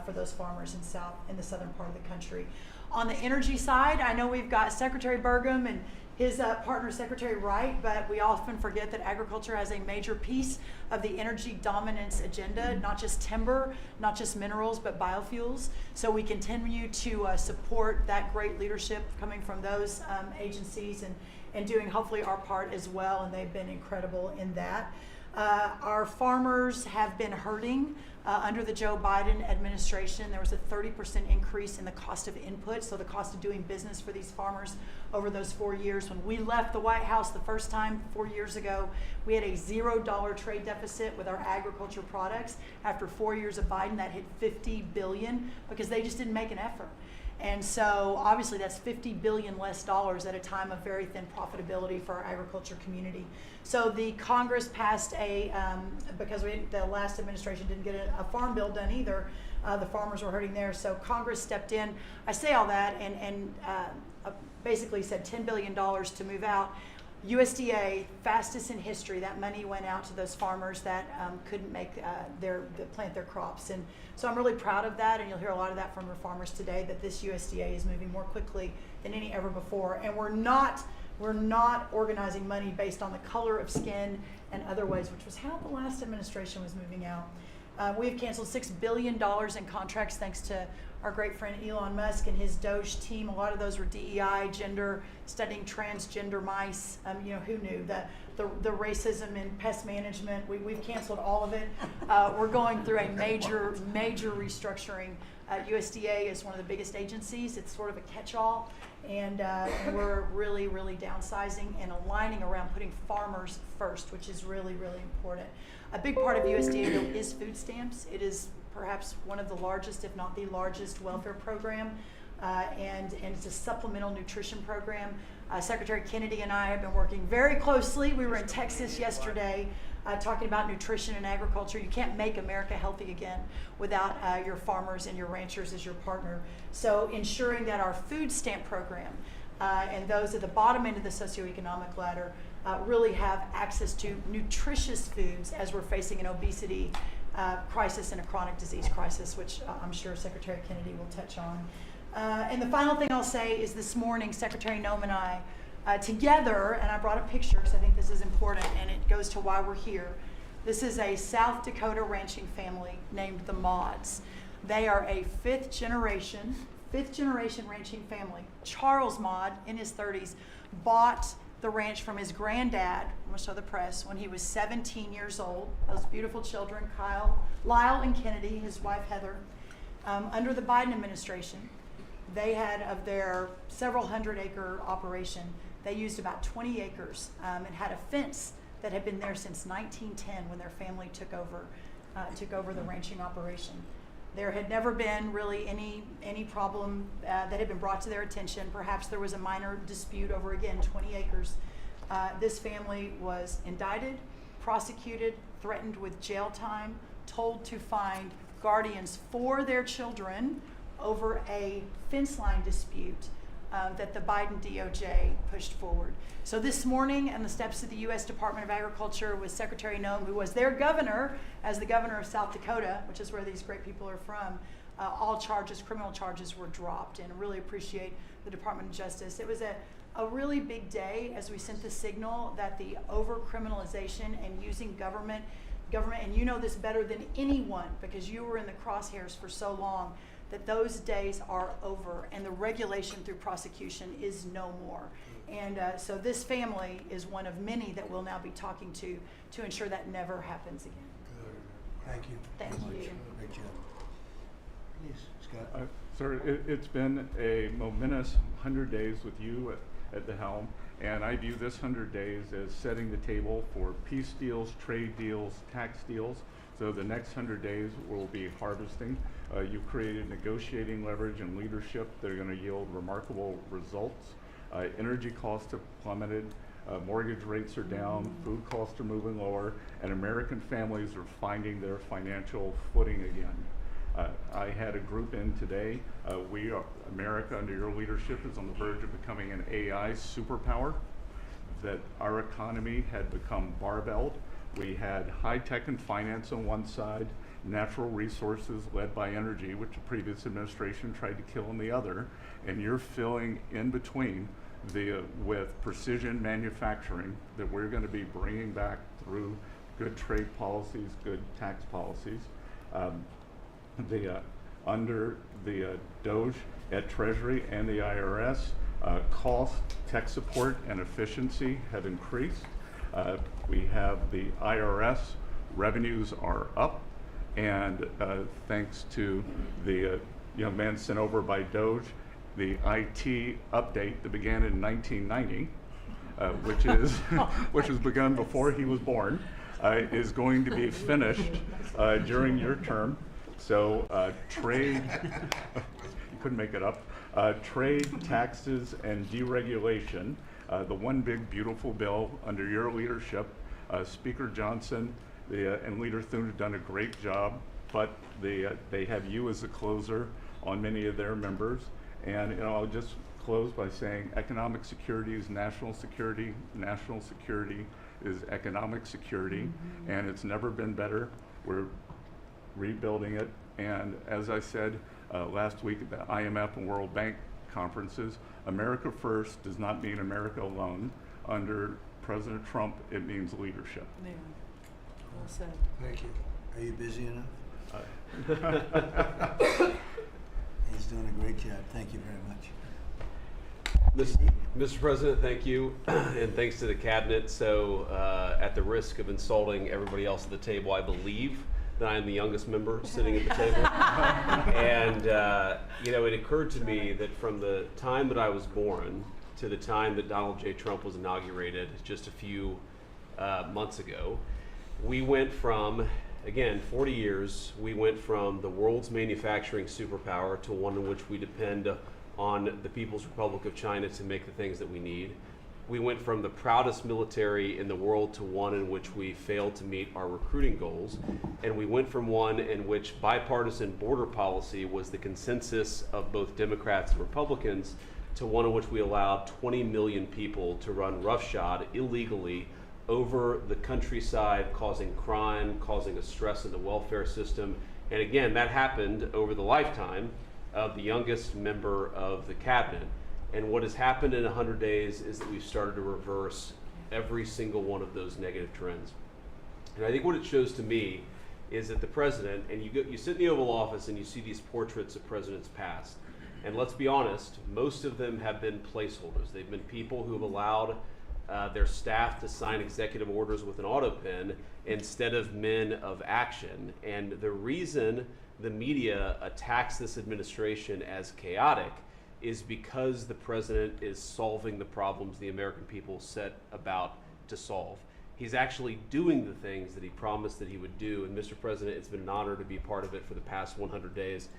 for those farmers in the southern part of the country. On the energy side, I know we've got Secretary Burgum and his partner Secretary Wright, but we often forget that agriculture has a major piece of the energy dominance agenda, not just timber, not just minerals, but biofuels. So we continue to support that great leadership coming from those agencies, and doing hopefully our part as well, and they've been incredible in that. Our farmers have been hurting under the Joe Biden administration. There was a 30% increase in the cost of input, so the cost of doing business for these farmers over those 4 years. When we left the White House the first time 4 years ago, we had a $0 trade deficit with our agriculture products. After 4 years of Biden, that hit $50 billion because they just didn't make an effort. And so obviously that's $50 billion less dollars at a time of very thin profitability for our agriculture community. So the Congress passed because the last administration didn't get a farm bill done either, the farmers were hurting there, so Congress stepped in. I say all that and basically said $10 billion to move out. USDA, fastest in history, that money went out to those farmers that couldn't make plant their crops. And so I'm really proud of that, and you'll hear a lot of that from our farmers today, that this USDA is moving more quickly than any ever before. And we're not organizing money based on the color of skin and other ways, which was how the last administration was moving out. We have canceled $6 billion in contracts thanks to our great friend Elon Musk and his Doge team. A lot of those were DEI, gender, studying transgender mice. Who knew? The racism in pest management, we've canceled all of it. We're going through a major restructuring. USDA is one of the biggest agencies. It's sort of a catch-all, and we're really downsizing and aligning around putting farmers first, which is really important. A big part of USDA though is food stamps. It is perhaps one of the largest, if not the largest, welfare program, and it's a supplemental nutrition program. Secretary Kennedy and I have been working very closely. We were in Texas yesterday talking about nutrition and agriculture. You can't make America healthy again without your farmers and your ranchers as your partner. So ensuring that our food stamp program and those at the bottom end of the socioeconomic ladder really have access to nutritious foods as we're facing an obesity crisis and a chronic disease crisis, which I'm sure Secretary Kennedy will touch on. And the final thing I'll say is this morning, Secretary Noem and I, together, and I brought a picture because I think this is important and it goes to why we're here. This is a South Dakota ranching family named the Mods. They are a fifth generation ranching family. Charles Mod, in his 30s, bought the ranch from his granddad, I'm going to show the press, when he was 17 years old. Those beautiful children, Lyle and Kennedy, his wife Heather. Under the Biden administration, they had, of their several hundred-acre operation, they used about 20 acres and had a fence that had been there since 1910 when their family took over the ranching operation. There had never been really any problem that had been brought to their attention. Perhaps there was a minor dispute over, again, 20 acres. This family was indicted, prosecuted, threatened with jail time, told to find guardians for their children over a fence line dispute that the Biden DOJ pushed forward. So this morning, on the steps of the U.S. Department of Agriculture with Secretary Noem, who was their governor, as the governor of South Dakota, which is where these great people are from, all criminal charges were dropped, and I really appreciate the Department of Justice. It was a really big day as we sent the signal that the over-criminalization and using government, and you know this better than anyone because you were in the crosshairs for so long, that those days are over and the regulation through prosecution is no more. And so this family is one of many that we'll now be talking to ensure that never happens again. Thank you. Thank very much. you. Great job. Please, Scott. Sir, it's been a momentous 100 days with you at the helm, and I view this 100 days as setting the table for peace deals, trade deals, tax deals. So the next 100 days will be harvesting. You've created negotiating leverage and leadership that are going to yield remarkable results. Energy costs have plummeted. Mortgage rates are down, food costs are moving lower, and American families are finding their financial footing again. I had a group in today. America, under your leadership, is on the verge of becoming an AI superpower. That our economy had become barbelled. We had high tech and finance on one side, natural resources led by energy, which the previous administration tried to kill on the other, and you're filling in between with precision manufacturing that we're going to be bringing back through good trade policies, good tax policies. Under the DOGE at Treasury and the IRS, cost, tech support, and efficiency have increased. We have the IRS revenues are up, and thanks to the young man sent over by DOGE, the IT update that began in 1990, which was begun before he was born, is going to be finished during your term. So trade, you couldn't make it up, trade, taxes, and deregulation, the one big beautiful bill under your leadership. Speaker Johnson and Leader Thune have done a great job, but they have you as a closer on many of their members. And I'll just close by saying economic security is national security is economic security, and it's never been better. We're rebuilding it, and as I said last week at the IMF and World Bank conferences, America first does not mean America alone. Under President Trump, it means leadership. Yeah. Well said. Thank you. Are you busy enough? He's doing a great job. Thank you very much. Mr. President, thank you, and thanks to the cabinet. So, at the risk of insulting everybody else at the table, I believe that I am the youngest member sitting at the table. And it occurred to me that from the time that I was born to the time that Donald J. Trump was inaugurated just a few months ago, we went from, again, 40 years, we went from the world's manufacturing superpower to one in which we depend on the People's Republic of China to make the things that we need. We went from the proudest military in the world to one in which we failed to meet our recruiting goals. And we went from one in which bipartisan border policy was the consensus of both Democrats and Republicans to one in which we allowed 20 million people to run roughshod illegally over the countryside, causing crime, causing a stress in the welfare system. And again, that happened over the lifetime of the youngest member of the cabinet. And what has happened in 100 days is that we've started to reverse every single one of those negative trends. And I think what it shows to me is that the president, and you sit in the Oval Office and you see these portraits of presidents past, and let's be honest, most of them have been placeholders. They've been people who have allowed their staff to sign executive orders with an auto pen instead of men of action. And the reason the media attacks this administration as chaotic is because the president is solving the problems the American people set about to solve. He's actually doing the things that he promised that he would do. And Mr. President, it's been an honor to be part of it for the past 100 days.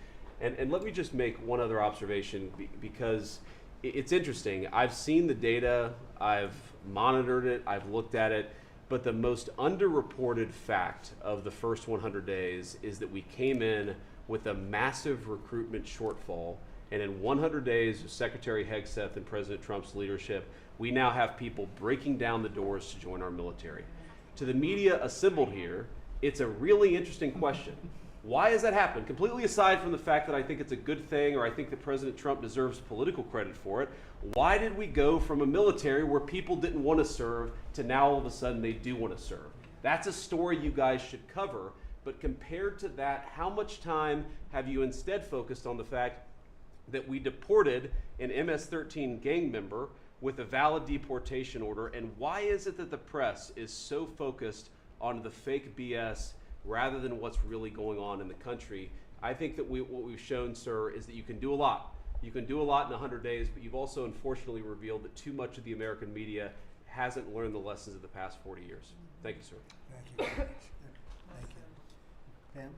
And let me just make one other observation, because it's interesting. I've seen the data, I've monitored it, I've looked at it, but the most underreported fact of the first 100 days is that we came in with a massive recruitment shortfall. And in 100 days of Secretary Hegseth and President Trump's leadership, we now have people breaking down the doors to join our military. To the media assembled here, it's a really interesting question. Why has that happened? Completely aside from the fact that I think it's a good thing, or I think that President Trump deserves political credit for it, why did we go from a military where people didn't want to serve to now all of a sudden they do want to serve? That's a story you guys should cover, But compared to that, how much time have you instead focused on the fact that we deported an MS-13 gang member with a valid deportation order? And why is it that the press is so focused on the fake BS rather than what's really going on in the country? I think that what we've shown, sir, is that you can do a lot. You can do a lot in 100 days, but you've also unfortunately revealed that too much of the American media hasn't learned the lessons of the past 40 years. Thank you, sir. Thank you. Thank you. Pam?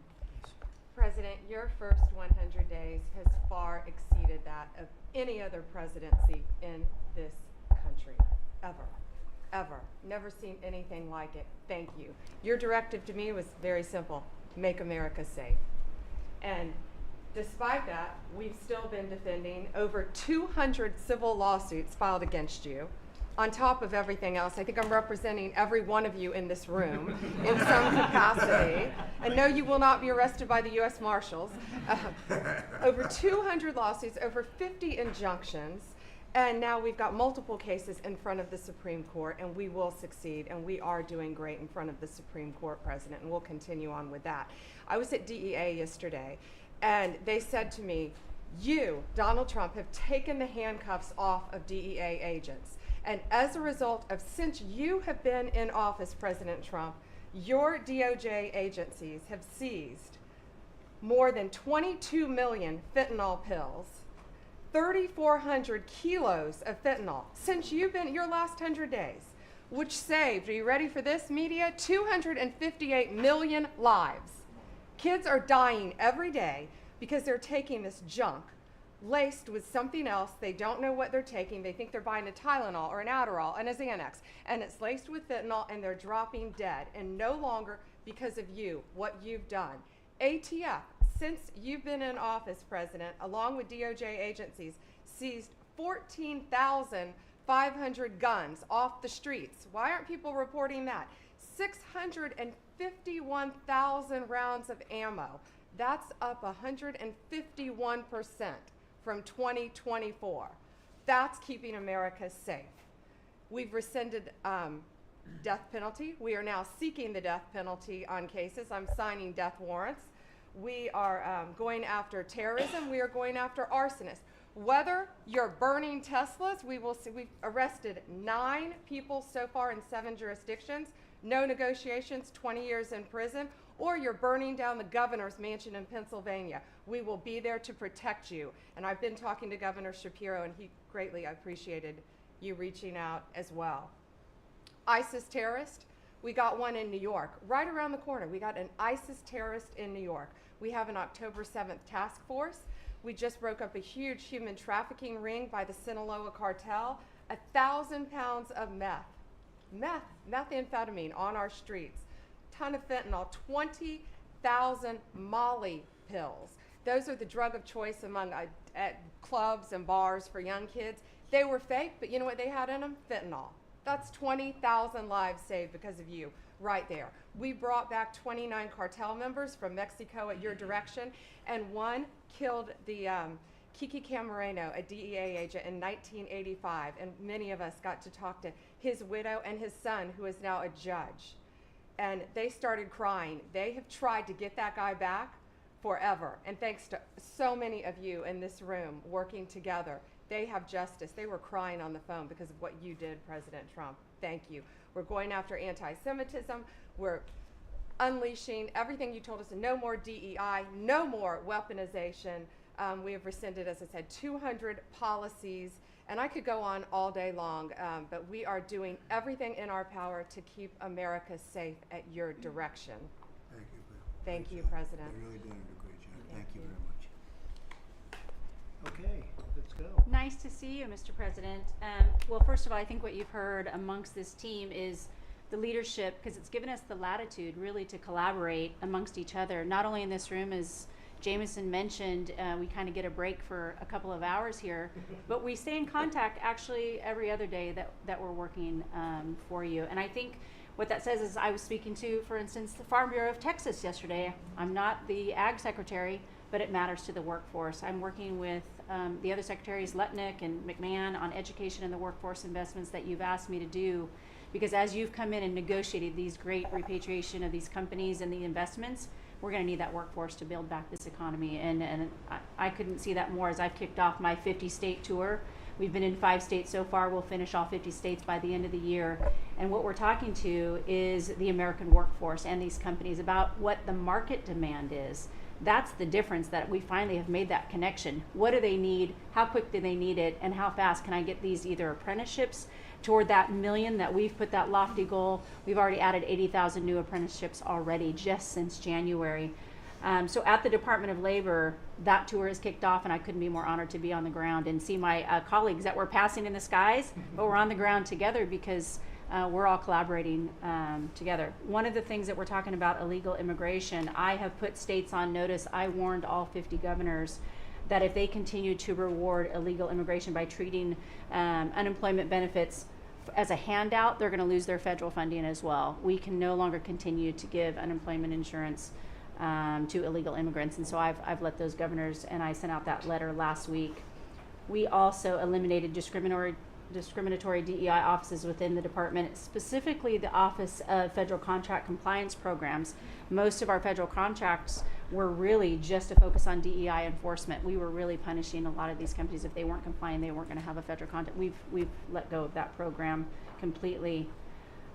President, your first 100 days has far exceeded that of any other presidency in this country, ever. Ever. Never seen anything like it. Thank you. Your directive to me was very simple: make America safe. And despite that, we've still been defending over 200 civil lawsuits filed against you. On top of everything else, I think I'm representing every one of you in this room in some capacity. And no, you will not be arrested by the U.S. Marshals. Over 200 lawsuits, over 50 injunctions, and now we've got multiple cases in front of the Supreme Court, and we will succeed, and we are doing great in front of the Supreme Court, President, and we'll continue on with that. I was at DEA yesterday, and they said to me, you, Donald Trump, have taken the handcuffs off of DEA agents. And as a result of, since you have been in office, President Trump, your DOJ agencies have seized more than 22 million fentanyl pills, 3,400 kilos of fentanyl since you've been your last 100 days, which saved, are you ready for this, media? 258 million lives. Kids are dying every day because they're taking this junk laced with something else. They don't know what they're taking. They think they're buying a Tylenol or an Adderall and a Xanax, and it's laced with fentanyl, and they're dropping dead. And no longer because of you, what you've done. ATF, since you've been in office, President, along with DOJ agencies, seized 14,500 guns off the streets. Why aren't people reporting that? 651,000 rounds of ammo. That's up 151% from 2024. That's keeping America safe. We've rescinded death penalty. We are now seeking the death penalty on cases. I'm signing death warrants. We are going after terrorism. We are going after arsonists. Whether you're burning Teslas, we will see. We've arrested 9 people so far in 7 jurisdictions. No negotiations, 20 years in prison. Or you're burning down the governor's mansion in Pennsylvania. We will be there to protect you. And I've been talking to Governor Shapiro, and he greatly appreciated you reaching out as well. ISIS terrorist, we got one in New York, right around the corner. We got an ISIS terrorist in New York. We have an October 7th task force. We just broke up a huge human trafficking ring by the Sinaloa cartel. 1,000 pounds of methamphetamine on our streets. Ton of fentanyl, 20,000 Molly pills. Those are the drug of choice among at clubs and bars for young kids. They were fake, but you know what they had in them? Fentanyl. That's 20,000 lives saved because of you, right there. We brought back 29 cartel members from Mexico at your direction, and one killed the Kiki Camareno, a DEA agent, in 1985, and many of us got to talk to his widow and his son, who is now a judge. And they started crying. They have tried to get that guy back forever. And thanks to so many of you in this room working together, they have justice. They were crying on the phone because of what you did, President Trump. Thank you. We're going after anti-Semitism. We're unleashing everything you told us. No more DEI, no more weaponization. We have rescinded, as I said, 200 policies. And I could go on all day long, but we are doing everything in our power to keep America safe at your direction. Thank you. Thank you, job. President. You're really doing a great job. Thank you you. very much. Okay, let's go. Nice to see you, Mr. President. Well, first of all, I think what you've heard amongst this team is the leadership, because it's given us the latitude really to collaborate amongst each other, not only in this room, as Jameson mentioned, we kind of get a break for a couple of hours here, but we stay in contact actually every other day that we're working for you. And I think what that says is, I was speaking to, for instance, the Farm Bureau of Texas yesterday. I'm not the Ag Secretary, but it matters to the workforce. I'm working with the other secretaries, Lutnick and McMahon, on education and the workforce investments that you've asked me to do Because as you've come in and negotiated these great repatriation of these companies and the investments, we're going to need that workforce to build back this economy. And I couldn't see that more as I've kicked off my 50-state tour. We've been in 5 states so far. We'll finish all 50 states by the end of the year. And what we're talking to is the American workforce and these companies about what the market demand is. That's the difference, that we finally have made that connection. What do they need? How quick do they need it? And how fast can I get these either apprenticeships toward that million that we've put that lofty goal? We've already added 80,000 new apprenticeships already just since January. So at the Department of Labor, that tour has kicked off, and I couldn't be more honored to be on the ground and see my colleagues that we're passing in the skies, but we're on the ground together because we're all collaborating together. One of the things that we're talking about, illegal immigration, I have put states on notice. I warned all 50 governors that if they continue to reward illegal immigration by treating unemployment benefits as a handout, they're going to lose their federal funding as well. We can no longer continue to give unemployment insurance to illegal immigrants, and so I've let those governors, and I sent out that letter last week. We also eliminated discriminatory DEI offices within the department, specifically the Office of Federal Contract Compliance Programs. Most of our federal contracts were really just to focus on DEI enforcement. We were really punishing a lot of these companies. If they weren't complying, they weren't going to have a federal contract. We've let go of that program completely.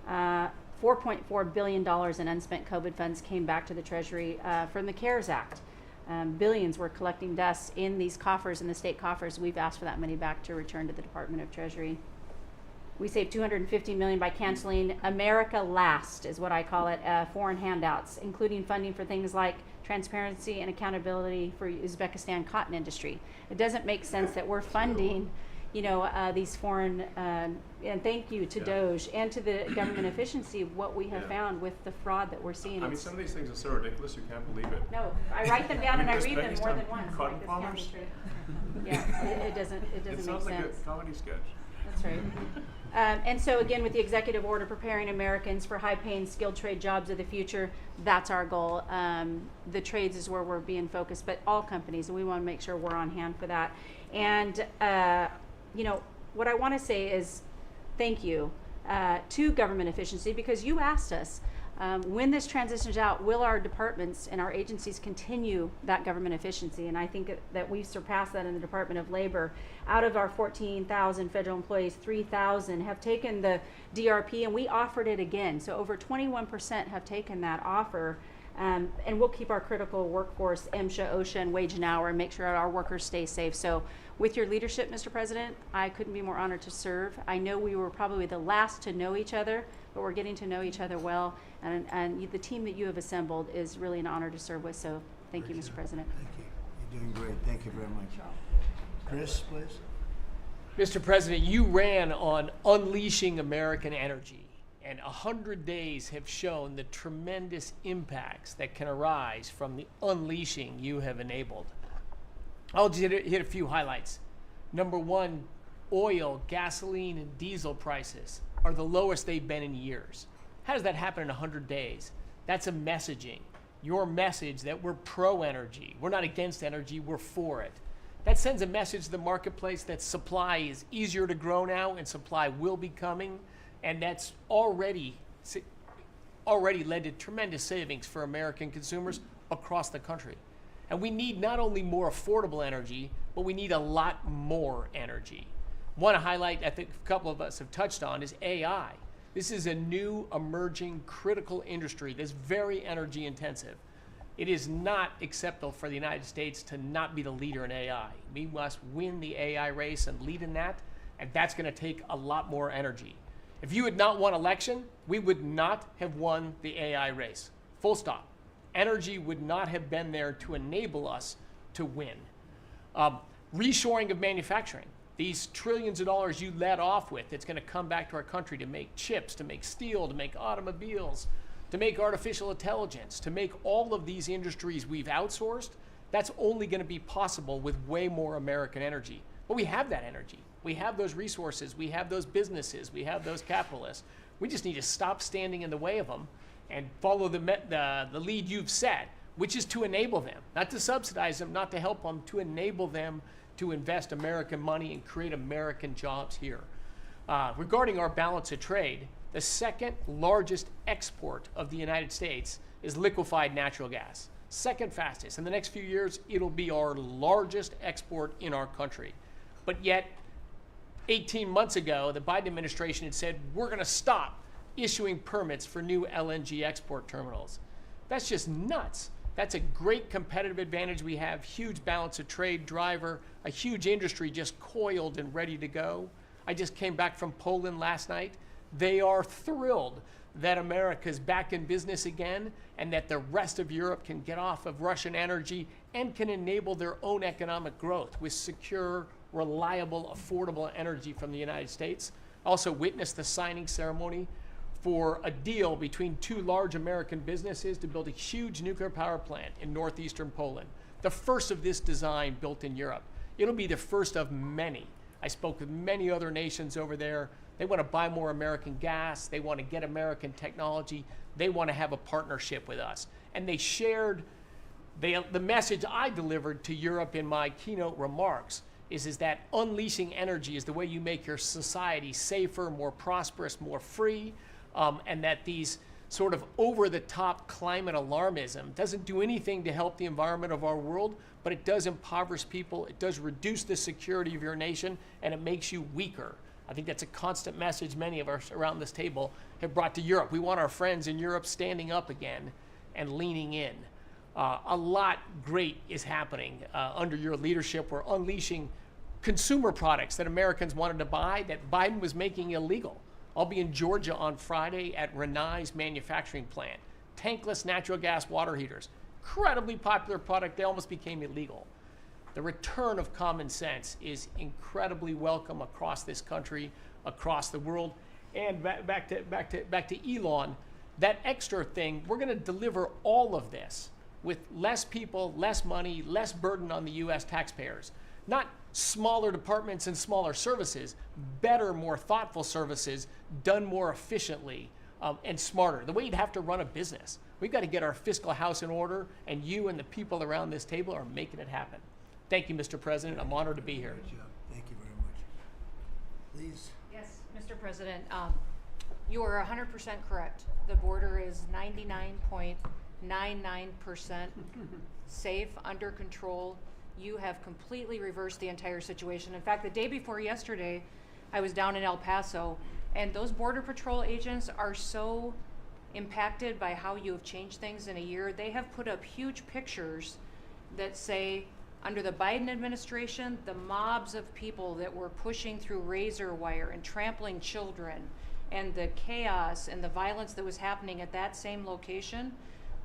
$4.4 billion in unspent COVID funds came back to the Treasury from the CARES Act. Billions were collecting dust in these coffers, in the state coffers. We've asked for that money back to return to the Department of Treasury. We saved $250 million by canceling America Last, is what I call it, foreign handouts, including funding for things like transparency and accountability for Uzbekistan cotton industry. It doesn't make sense that we're funding, these foreign, and thank you to DOJ and to the government efficiency of what we have found with the fraud that we're seeing. I mean, some of these things are so ridiculous you can't believe it. No, I write them down and I read them more than once. Cotton Like, this can't be farmers? true. Yeah, it doesn't It make sounds like sense. a comedy sketch. That's right. And so again, with the executive order preparing Americans for high-paying, skilled trade jobs of the future, that's our goal. The trades is where we're being focused, but all companies, and we want to make sure we're on hand for that. And what I want to say is thank you to government efficiency, because you asked us, when this transitions out, will our departments and our agencies continue that government efficiency? And I think that we've surpassed that in the Department of Labor. Out of our 14,000 federal employees, 3,000 have taken the DRP, and we offered it again. So over 21% have taken that offer. And we'll keep our critical workforce, MSHA, OSHA, and wage and hour, and make sure our workers stay safe. So with your leadership, Mr. President, I couldn't be more honored to serve. I know we were probably the last to know each other, but we're getting to know each other well. And the team that you have assembled is really an honor to serve with. So thank you, Mr. President. Thank you. You're doing great. Thank you very much. Chris, please. Mr. President, you ran on unleashing American energy, and 100 days have shown the tremendous impacts that can arise from the unleashing you have enabled. I'll just hit a few highlights. Number one, oil, gasoline, and diesel prices are the lowest they've been in years. How does that happen in 100 days? That's a messaging. Your message that we're pro-energy. We're not against energy, we're for it. That sends a message to the marketplace that supply is easier to grow now and supply will be coming, and that's already led to tremendous savings for American consumers across the country. And we need not only more affordable energy, but we need a lot more energy. One highlight I think a couple of us have touched on is AI. This is a new emerging critical industry that's very energy intensive. It is not acceptable for the United States to not be the leader in AI. We must win the AI race and lead in that, and that's going to take a lot more energy. If you had not won election, we would not have won the AI race. Full stop. Energy would not have been there to enable us to win. Reshoring of manufacturing. These trillions of dollars you led off with, it's going to come back to our country to make chips, to make steel, to make automobiles, to make artificial intelligence, to make all of these industries we've outsourced. That's only going to be possible with way more American energy. But we have that energy. We have those resources. We have those businesses. We have those capitalists. We just need to stop standing in the way of them and follow the lead you've set, which is to enable them, not to subsidize them, not to help them, to enable them to invest American money and create American jobs here. Regarding our balance of trade, The second largest export of the United States is liquefied natural gas. Second fastest. In the next few years, it'll be our largest export in our country. But yet, 18 months ago, the Biden administration had said, we're going to stop issuing permits for new LNG export terminals. That's just nuts. That's a great competitive advantage we have, huge balance of trade driver, a huge industry just coiled and ready to go. I just came back from Poland last night. They are thrilled that America's back in business again and that the rest of Europe can get off of Russian energy and can enable their own economic growth with secure, reliable, affordable energy from the United States. Also witnessed the signing ceremony for a deal between two large American businesses to build a huge nuclear power plant in northeastern Poland. The first of this design built in Europe. It'll be the first of many. I spoke with many other nations over there. They want to buy more American gas. They want to get American technology. They want to have a partnership with us. And they shared the message I delivered to Europe in my keynote remarks is that unleashing energy is the way you make your society safer, more prosperous, more free, and that these sort of over-the-top climate alarmism doesn't do anything to help the environment of our world, but it does impoverish people, it does reduce the security of your nation, and it makes you weaker. I think that's a constant message many of us around this table have brought to Europe. We want our friends in Europe standing up again and leaning in. A lot great is happening under your leadership. We're unleashing consumer products that Americans wanted to buy that Biden was making illegal. I'll be in Georgia on Friday at Rinnai's manufacturing plant. Tankless natural gas water heaters. Incredibly popular product. They almost became illegal. The return of common sense is incredibly welcome across this country, across the world. And back to Elon, that extra thing, we're going to deliver all of this with less people, less money, less burden on the U.S. taxpayers. Not smaller departments and smaller services, better, more thoughtful services done more efficiently and smarter. The way you'd have to run a business. We've got to get our fiscal house in order, and you and the people around this table are making it happen. Thank you, Mr. President. I'm honored to be here. Good job. Thank you very much. Please. Yes, Mr. President, you are 100% correct. The border is 99.99% safe, under control. You have completely reversed the entire situation. In fact, the day before yesterday, I was down in El Paso, and those Border Patrol agents are so impacted by how you have changed things in a year. They have put up huge pictures that say, under the Biden administration, the mobs of people that were pushing through razor wire and trampling children, and the chaos and the violence that was happening at that same location,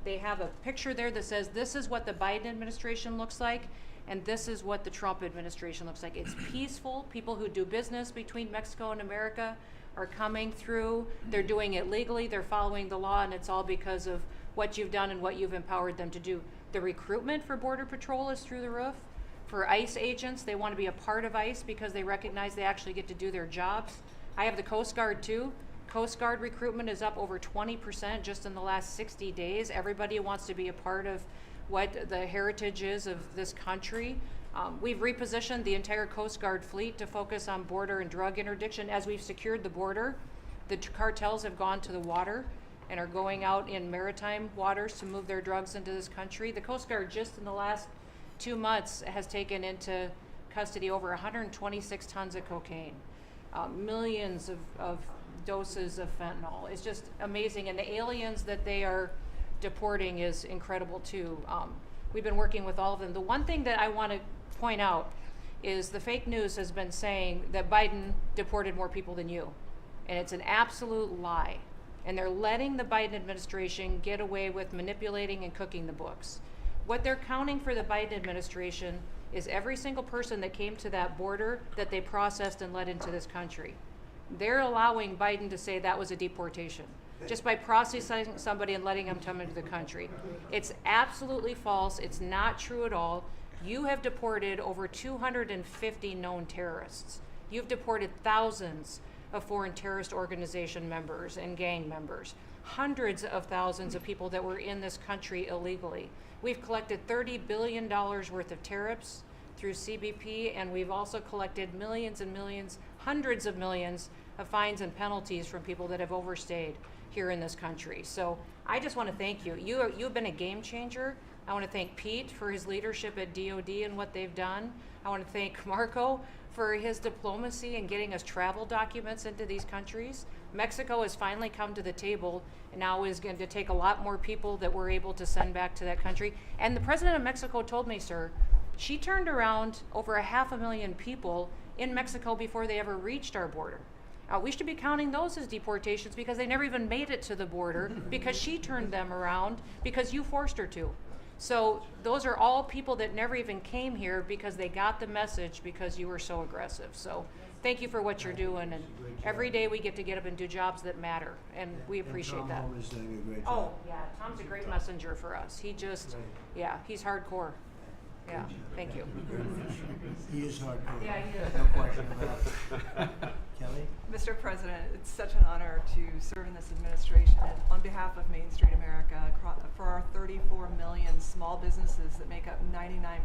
they have a picture there that says, this is what the Biden administration looks like, and this is what the Trump administration looks like. It's peaceful. People who do business between Mexico and America are coming through. They're doing it legally. They're following the law, and it's all because of what you've done and what you've empowered them to do. The recruitment for Border Patrol is through the roof. For ICE agents, they want to be a part of ICE because they recognize they actually get to do their jobs. I have the Coast Guard too. Coast Guard recruitment is up over 20% just in the last 60 days. Everybody wants to be a part of what the heritage is of this country. We've repositioned the entire Coast Guard fleet to focus on border and drug interdiction. As we've secured the border, the cartels have gone to the water and are going out in maritime waters to move their drugs into this country. The Coast Guard just in the last 2 months has taken into custody over 126 tons of cocaine, millions of doses of fentanyl. It's just amazing. And the aliens that they are deporting is incredible too. We've been working with all of them. The one thing that I want to point out is the fake news has been saying that Biden deported more people than you. And it's an absolute lie. And they're letting the Biden administration get away with manipulating and cooking the books. What they're counting for the Biden administration is every single person that came to that border that they processed and let into this country. They're allowing Biden to say that was a deportation just by processing somebody and letting them come into the country. It's absolutely false. It's not true at all. You have deported over 250 known terrorists. You've deported thousands of foreign terrorist organization members and gang members, hundreds of thousands of people that were in this country illegally. We've collected $30 billion worth of tariffs through CBP, and we've also collected millions and millions, hundreds of millions of fines and penalties from people that have overstayed here in this country. So I just want to thank you. You've been a game changer. I want to thank Pete for his leadership at DOD and what they've done. I want to thank Marco for his diplomacy and getting us travel documents into these countries. Mexico has finally come to the table and now is going to take a lot more people that we're able to send back to that country. And the president of Mexico told me, sir, she turned around over 500,000 people in Mexico before they ever reached our border. We should be counting those as deportations because they never even made it to the border because she turned them around because you forced her to. So those are all people that never even came here because they got the message because you were so aggressive. So thank you for what you're doing, and every day we get up and do jobs that matter, and we appreciate Tom that. Holm is doing a great job. Oh, yeah, Tom's a great messenger for us. He just, yeah, he's hardcore. Yeah, thank you. He is hardcore. Yeah, he is. No question about it. Kelly? Mr. President, it's such an honor to serve in this administration and on behalf of Main Street America for our 34 million small businesses that make up 99%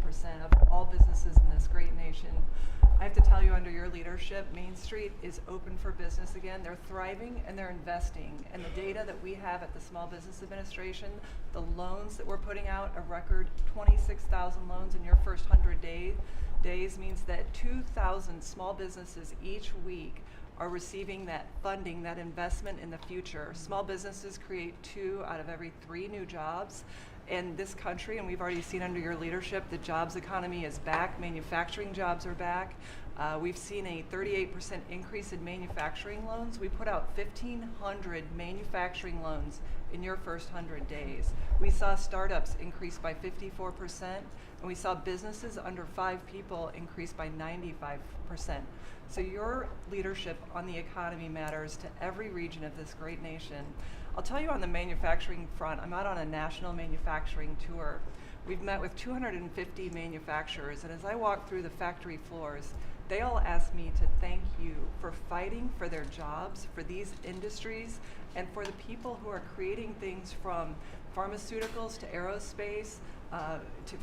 of all businesses in this great nation. I have to tell you, under your leadership, Main Street is open for business again. They're thriving and they're investing. And the data that we have at the Small Business Administration, the loans that we're putting out, a record 26,000 loans in your first 100 days means that 2,000 small businesses each week are receiving that funding, that investment in the future. Small businesses create 2 out of every 3 new jobs in this country, and we've already seen under your leadership the jobs economy is back, manufacturing jobs are back. We've seen a 38% increase in manufacturing loans. We put out 1,500 manufacturing loans in your first 100 days. We saw startups increase by 54%, and we saw businesses under 5 people increase by 95%. So your leadership on the economy matters to every region of this great nation. I'll tell you on the manufacturing front, I'm out on a national manufacturing tour. We've met with 250 manufacturers, and as I walk through the factory floors, they all ask me to thank you for fighting for their jobs, for these industries, and for the people who are creating things from pharmaceuticals to aerospace, to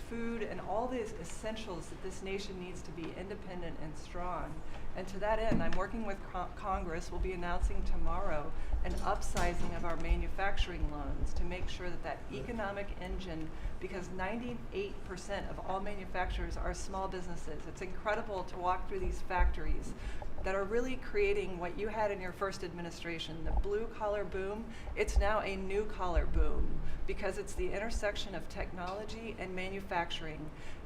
food, and all these essentials that this nation needs to be independent and strong. And to that end, I'm working with Congress. We'll be announcing tomorrow an upsizing of our manufacturing loans to make sure that that economic engine, because 98% of all manufacturers are small businesses. It's incredible to walk through these factories that are really creating what you had in your first administration, the blue collar boom. It's now a new collar boom because it's the intersection of technology and manufacturing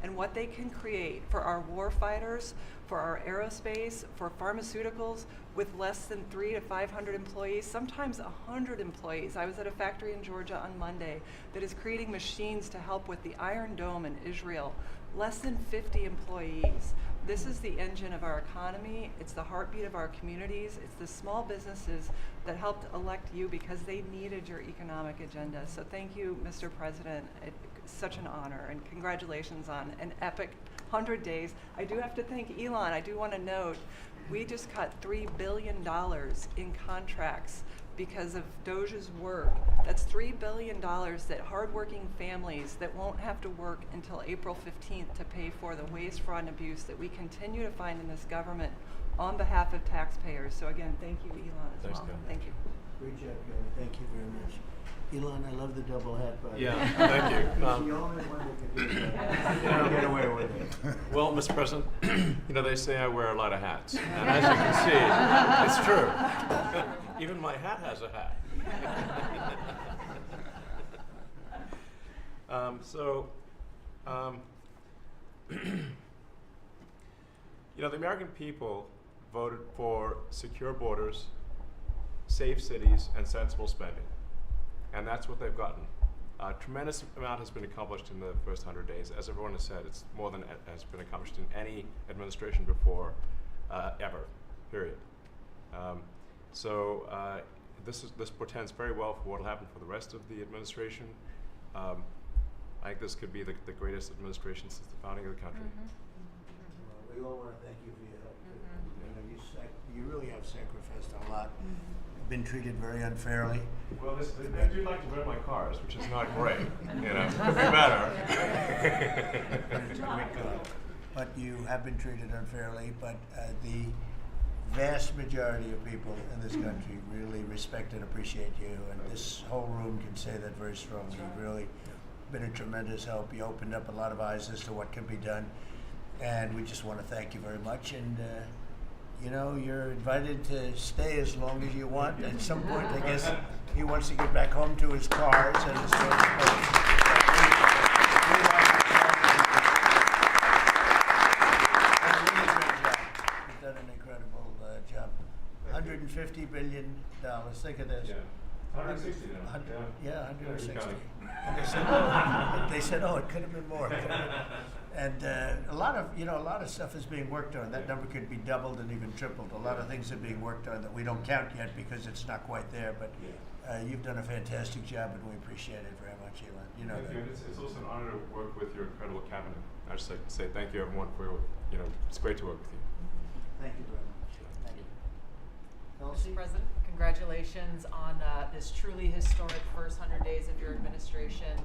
and what they can create for our war fighters, for our aerospace, for pharmaceuticals with less than 300 to 500 employees, sometimes 100 employees. I was at a factory in Georgia on Monday that is creating machines to help with the Iron Dome in Israel, less than 50 employees. This is the engine of our economy. It's the heartbeat of our communities. It's the small businesses that helped elect you because they needed your economic agenda. So thank you, Mr. President. It's such an honor, and congratulations on an epic 100 days. I do have to thank Elon. I do want to note, we just cut $3 billion in contracts because of DOJ's work. That's $3 billion that hardworking families that won't have to work until April 15th to pay for the waste, fraud, and abuse that we continue to find in this government on behalf of taxpayers. So again, thank you, Elon, as Thanks, well. Kelly. Thank you. Great job, Kelly. Thank you very much. Elon, I love the double hat, by the way. Yeah, thank you. He's the only one that can do that. You don't get away with it. Well, Mr. President, you know, they say I wear a lot of hats. And as you can see, it's true. Even my hat has a hat. You know, the American people voted for secure borders, safe cities, and sensible spending. And that's what they've gotten. A tremendous amount has been accomplished in the first 100 days. As everyone has said, it's more than has been accomplished in any administration before, ever, period. This portends very well for what will happen for the rest of the administration. I think this could be the greatest administration since the founding of the country. Well, we all want to thank you for your help, too. You really have sacrificed a lot. Been treated very unfairly. Well, they do like to burn my cars, which is not great. You know, could be better. But you have been treated unfairly. But vast majority of people in this country really respect and appreciate you, and this whole room can say that very strongly. You've really been a tremendous help. You opened up a lot of eyes as to what can be done, and we just want to thank you very much. And you know, you're invited to stay as long as you want. At some point, I guess he wants to get back home to his cars and his You've done an incredible job. $150 billion. Think of this. Yeah. 160 now. 160. And they said, oh, it could have been more. And a lot of stuff is being worked on. That number could be doubled and even tripled. A lot of things are being worked on that we don't count yet because it's not quite there. But you've done a fantastic job, and we appreciate it very much, Elon. You know Thank that. you. And it's also an honor to work with your incredible cabinet. I just like to say thank you, everyone, for your, it's great to work with you. Thank you very much. Thank you. Mr. President, congratulations on this truly historic first 100 days of your administration.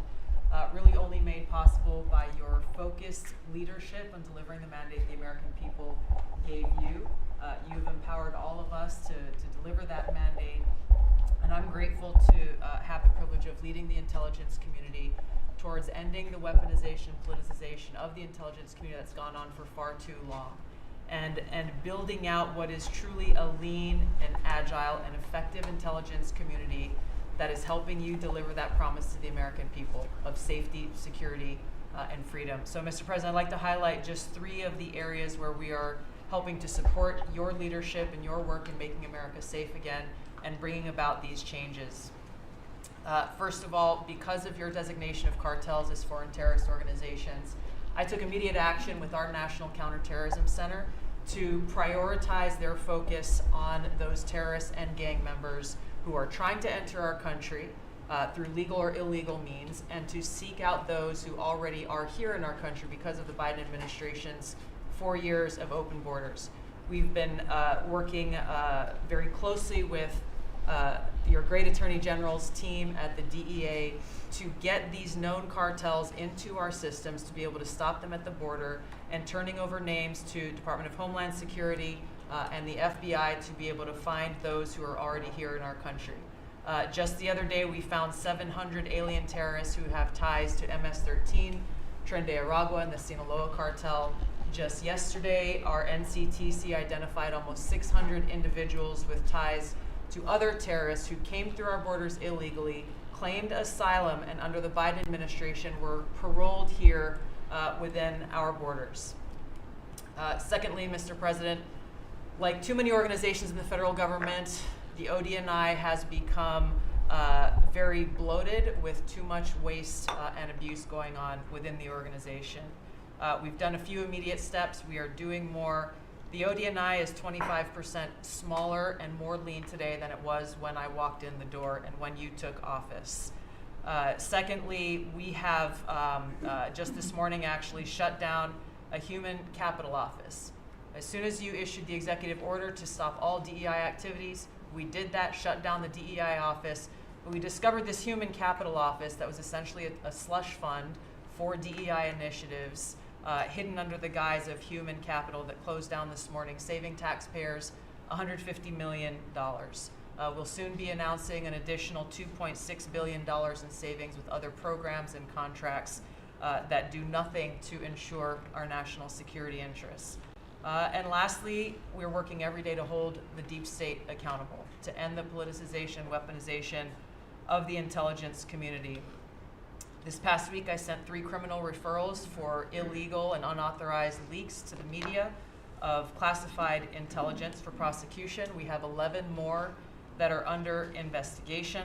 Really only made possible by your focused leadership on delivering the mandate the American people gave you. You've empowered all of us to deliver that mandate, and I'm grateful to have the privilege of leading the intelligence community towards ending the weaponization, politicization of the intelligence community that's gone on for far too long, and building out what is truly a lean and agile and effective intelligence community that is helping you deliver that promise to the American people of safety, security, and freedom. So, Mr. President, I'd like to highlight just 3 of the areas where we are helping to support your leadership and your work in making America safe again and bringing about these changes. First of all, because of your designation of cartels as foreign terrorist organizations, I took immediate action with our National Counterterrorism Center to prioritize their focus on those terrorists and gang members who are trying to enter our country through legal or illegal means, and to seek out those who already are here in our country because of the Biden administration's 4 years of open borders. We've been working very closely with your great Attorney General's team at the DEA to get these known cartels into our systems, to be able to stop them at the border, and turning over names to Department of Homeland Security and the FBI to be able to find those who are already here in our country. Just the other day, we found 700 alien terrorists who have ties to MS-13, Tren de Aragua, and the Sinaloa cartel. Just yesterday, our NCTC identified almost 600 individuals with ties to other terrorists who came through our borders illegally, claimed asylum, and under the Biden administration were paroled here within our borders. Secondly, Mr. President, like too many organizations in the federal government, the ODNI has become very bloated with too much waste and abuse going on within the organization. We've done a few immediate steps. We are doing more. The ODNI is 25% smaller and more lean today than it was when I walked in the door and when you took office. Secondly, we have just this morning actually shut down a human capital office. As soon as you issued the executive order to stop all DEI activities, we did that, shut down the DEI office, but we discovered this human capital office that was essentially a slush fund for DEI initiatives, hidden under the guise of human capital, that closed down this morning, saving taxpayers $150 million. We'll soon be announcing an additional $2.6 billion in savings with other programs and contracts that do nothing to ensure our national security interests. And lastly, we're working every day to hold the deep state accountable, to end the politicization, weaponization of the intelligence community. This past week, I sent 3 criminal referrals for illegal and unauthorized leaks to the media of classified intelligence for prosecution. We have 11 more that are under investigation.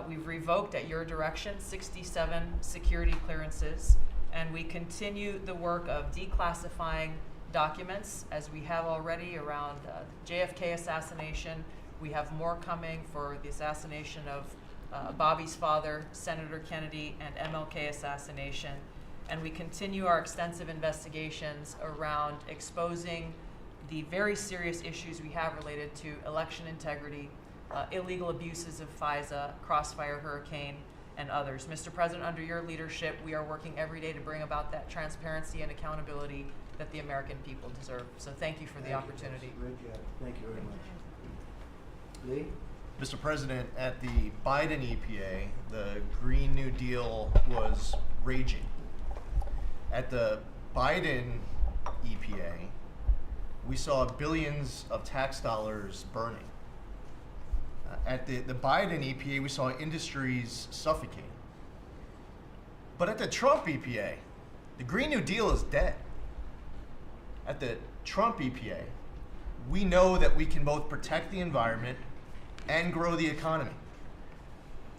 We've revoked, at your direction, 67 security clearances, and we continue the work of declassifying documents, as we have already around JFK assassination. We have more coming for the assassination of Bobby's father, Senator Kennedy, and MLK assassination. And we continue our extensive investigations around exposing the very serious issues we have related to election integrity, illegal abuses of FISA, Crossfire Hurricane, and others. Mr. President, under your leadership, we are working every day to bring about that transparency and accountability that the American people deserve. So thank you for the opportunity. Great job. Thank you very much. Lee? Mr. President, at the Biden EPA, the Green New Deal was raging. At the Biden EPA, we saw billions of tax dollars burning. At the Biden EPA, we saw industries suffocating. But at the Trump EPA, the Green New Deal is dead. At the Trump EPA, we know that we can both protect the environment and grow the economy.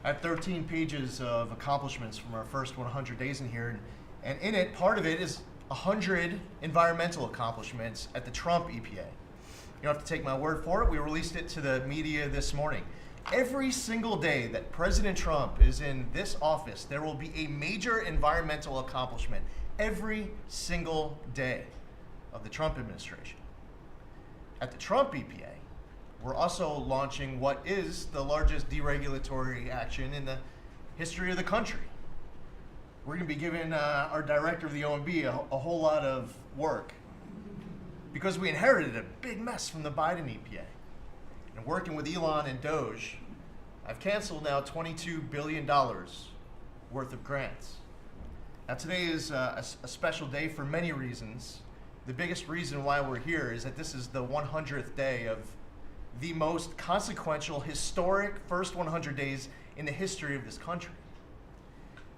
I have 13 pages of accomplishments from our first 100 days in here, and in it, part of it is 100 environmental accomplishments at the Trump EPA. You don't have to take my word for it. We released it to the media this morning. Every single day that President Trump is in this office, there will be a major environmental accomplishment every single day of the Trump administration. At the Trump EPA, we're also launching what is the largest deregulatory action in the history of the country. We're going to be giving our director of the OMB a whole lot of work because we inherited a big mess from the Biden EPA. And working with Elon and Doge, I've canceled now $22 billion worth of grants. Now today is a special day for many reasons. The biggest reason why we're here is that this is the 100th day of the most consequential, historic first 100 days in the history of this country.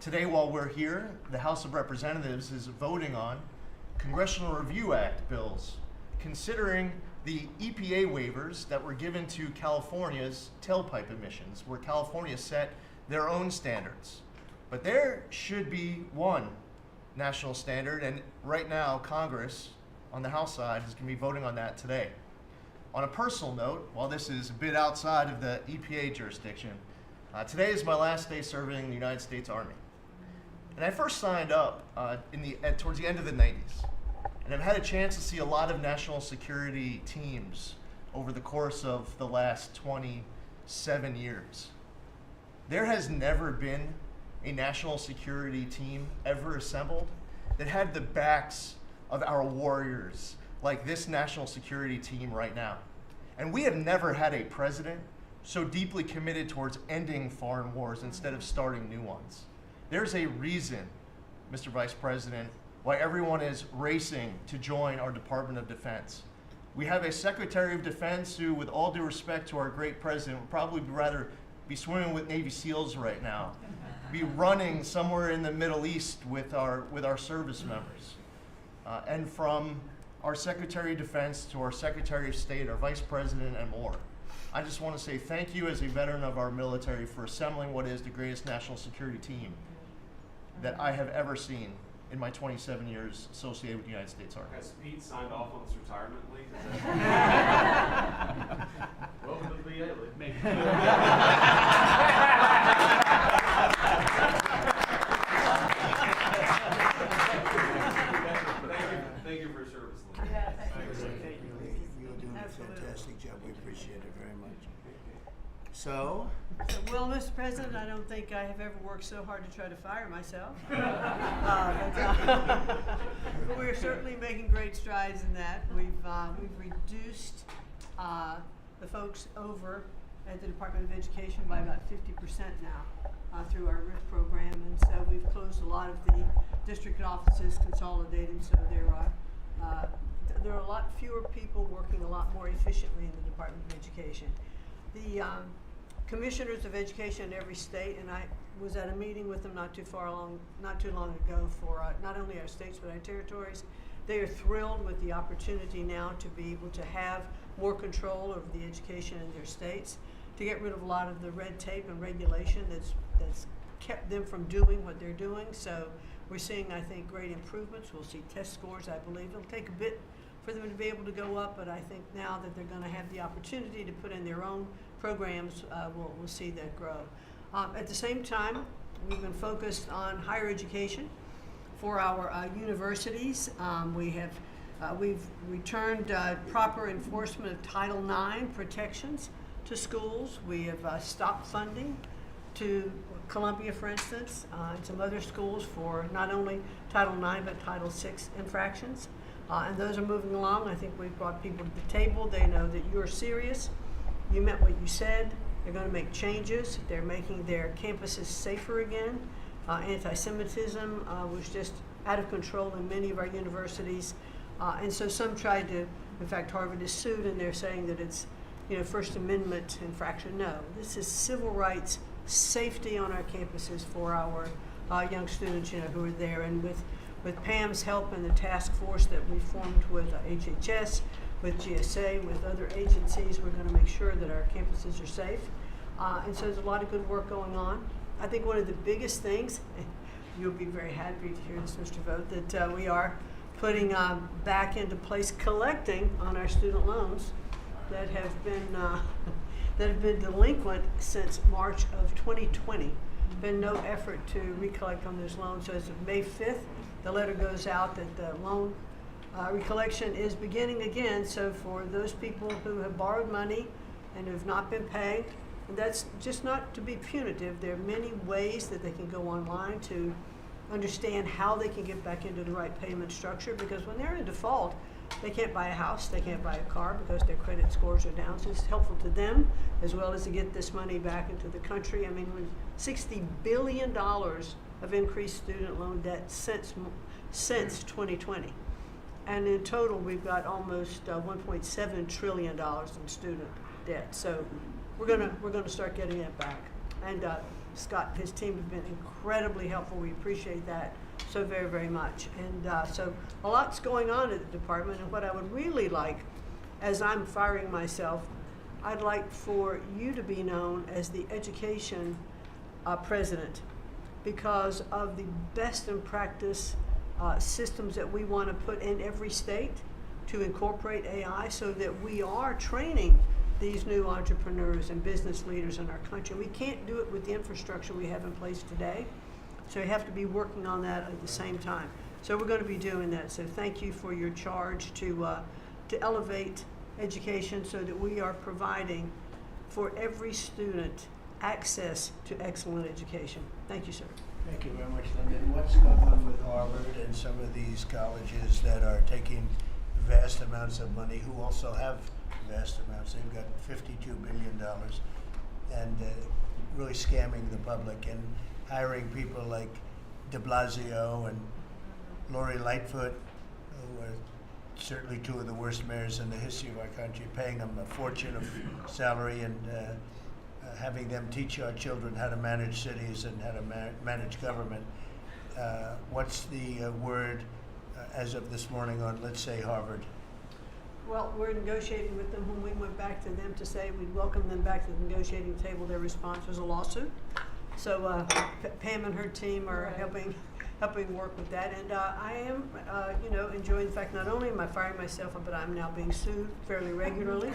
Today, while we're here, the House of Representatives is voting on Congressional Review Act bills, considering the EPA waivers that were given to California's tailpipe emissions, where California set their own standards. But there should be one national standard, and right now, Congress, on the House side, is going to be voting on that today. On a personal note, while this is a bit outside of the EPA jurisdiction, today is my last day serving the United States Army. And I first signed up towards the end of the 90s. And I've had a chance to see a lot of national security teams over the course of the last 27 years. There has never been a national security team ever assembled that had the backs of our warriors like this national security team right now. And we have never had a president so deeply committed towards ending foreign wars instead of starting new ones. There's a reason, Mr. Vice President, why everyone is racing to join our Department of Defense. We have a Secretary of Defense who, with all due respect to our great president, would probably rather be swimming with Navy SEALs right now, be running somewhere in the Middle East with our service members. And from our Secretary of Defense to our Secretary of State, our Vice President, and more. I just want to say thank you as a veteran of our military for assembling what is the greatest national security team that I have ever seen in my 27 years associated with the United States Army. Has Pete signed off on his retirement leave? Welcome to the VA. Maybe. Thank you for your service, Lee. Yeah, thank you. You're doing a fantastic job. We appreciate it very much. So, Well, Mr. President, I don't think I have ever worked so hard to try to fire myself. But we're certainly making great strides in that. We've reduced the folks over at the Department of Education by about 50% now through our RIF program, and so we've closed a lot of the district offices, consolidated, so there are a lot fewer people working a lot more efficiently in the Department of Education. The commissioners of education in every state, and I was at a meeting with them not too long ago for not only our states but our territories. They are thrilled with the opportunity now to be able to have more control over the education in their states, to get rid of a lot of the red tape and regulation that's kept them from doing what they're doing. So we're seeing, I think, great improvements. We'll see test scores, I believe. It'll take a bit for them to be able to go up, but I think now that they're going to have the opportunity to put in their own programs, we'll see that grow. At the same time, we've been focused on higher education for our universities. We've returned proper enforcement of Title IX protections to schools. We have stopped funding to Columbia, for instance, and some other schools for not only Title IX but Title VI infractions. And those are moving along. I think we've brought people to the table. They know that you're serious. You meant what you said. They're going to make changes. They're making their campuses safer again. Anti-Semitism was just out of control in many of our universities. And so some tried to, in fact, Harvard is sued and they're saying that it's, First Amendment infraction. No, this is civil rights, safety on our campuses for our young students, who are there. And with Pam's help and the task force that we formed with HHS, with GSA, with other agencies, we're going to make sure that our campuses are safe. And so there's a lot of good work going on. I think one of the biggest things, you'll be very happy to hear this, Mr. Vogt, that we are putting back into place collecting on our student loans that have been delinquent since March of 2020. Been no effort to recollect on those loans. So as of May 5th, the letter goes out that the loan recollection is beginning again. So for those people who have borrowed money and have not been paid, and that's just not to be punitive. There are many ways that they can go online to understand how they can get back into the right payment structure, because when they're in default, they can't buy a house, they can't buy a car because their credit scores are down. So it's helpful to them as well as to get this money back into the country. I mean, with $60 billion of increased student loan debt since 2020. And in total, we've got almost $1.7 trillion in student debt. So we're gonna start getting it back. And Scott and his team have been incredibly helpful. We appreciate that so very, very much. And so a lot's going on at the department. And what I would really like, as I'm firing myself, I'd like for you to be known as the education president, because of the best in practice systems that we want to put in every state to incorporate AI, so that we are training these new entrepreneurs and business leaders in our country. We can't do it with the infrastructure we have in place today, so we have to be working on that at the same time. So we're going to be doing that. So thank you for your charge to elevate education so that we are providing for every student access to excellent education. Thank you, sir. Thank you very much, Linda. And what's going on with Harvard and some of these colleges that are taking vast amounts of money, who also have vast amounts? They've got $52 billion and really scamming the public and hiring people like de Blasio and Lori Lightfoot, who are certainly two of the worst mayors in the history of our country, paying them a fortune of salary and having them teach our children how to manage cities and how to manage government. What's the word as of this morning on, let's say, Harvard? Well, we're negotiating with them. When we went back to them to say we'd welcome them back to the negotiating table, their response was a lawsuit. So Pam and her team are helping work with that. And I am, enjoying the fact not only am I firing myself, but I'm now being sued fairly regularly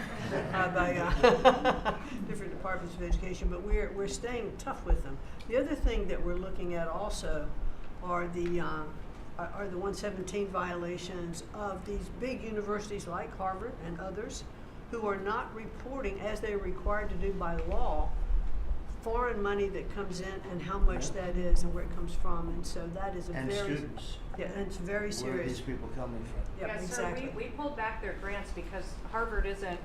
by different departments of education. But we're staying tough with them. The other thing that we're looking at also are the 117 violations of these big universities like Harvard and others, who are not reporting, as they're required to do by law, foreign money that comes in and how much that is and where it comes from. And so that is And students. Yeah, and it's very serious. Where are these people coming from? Yep, Yeah, exactly. sir, we pulled back their grants because Harvard isn't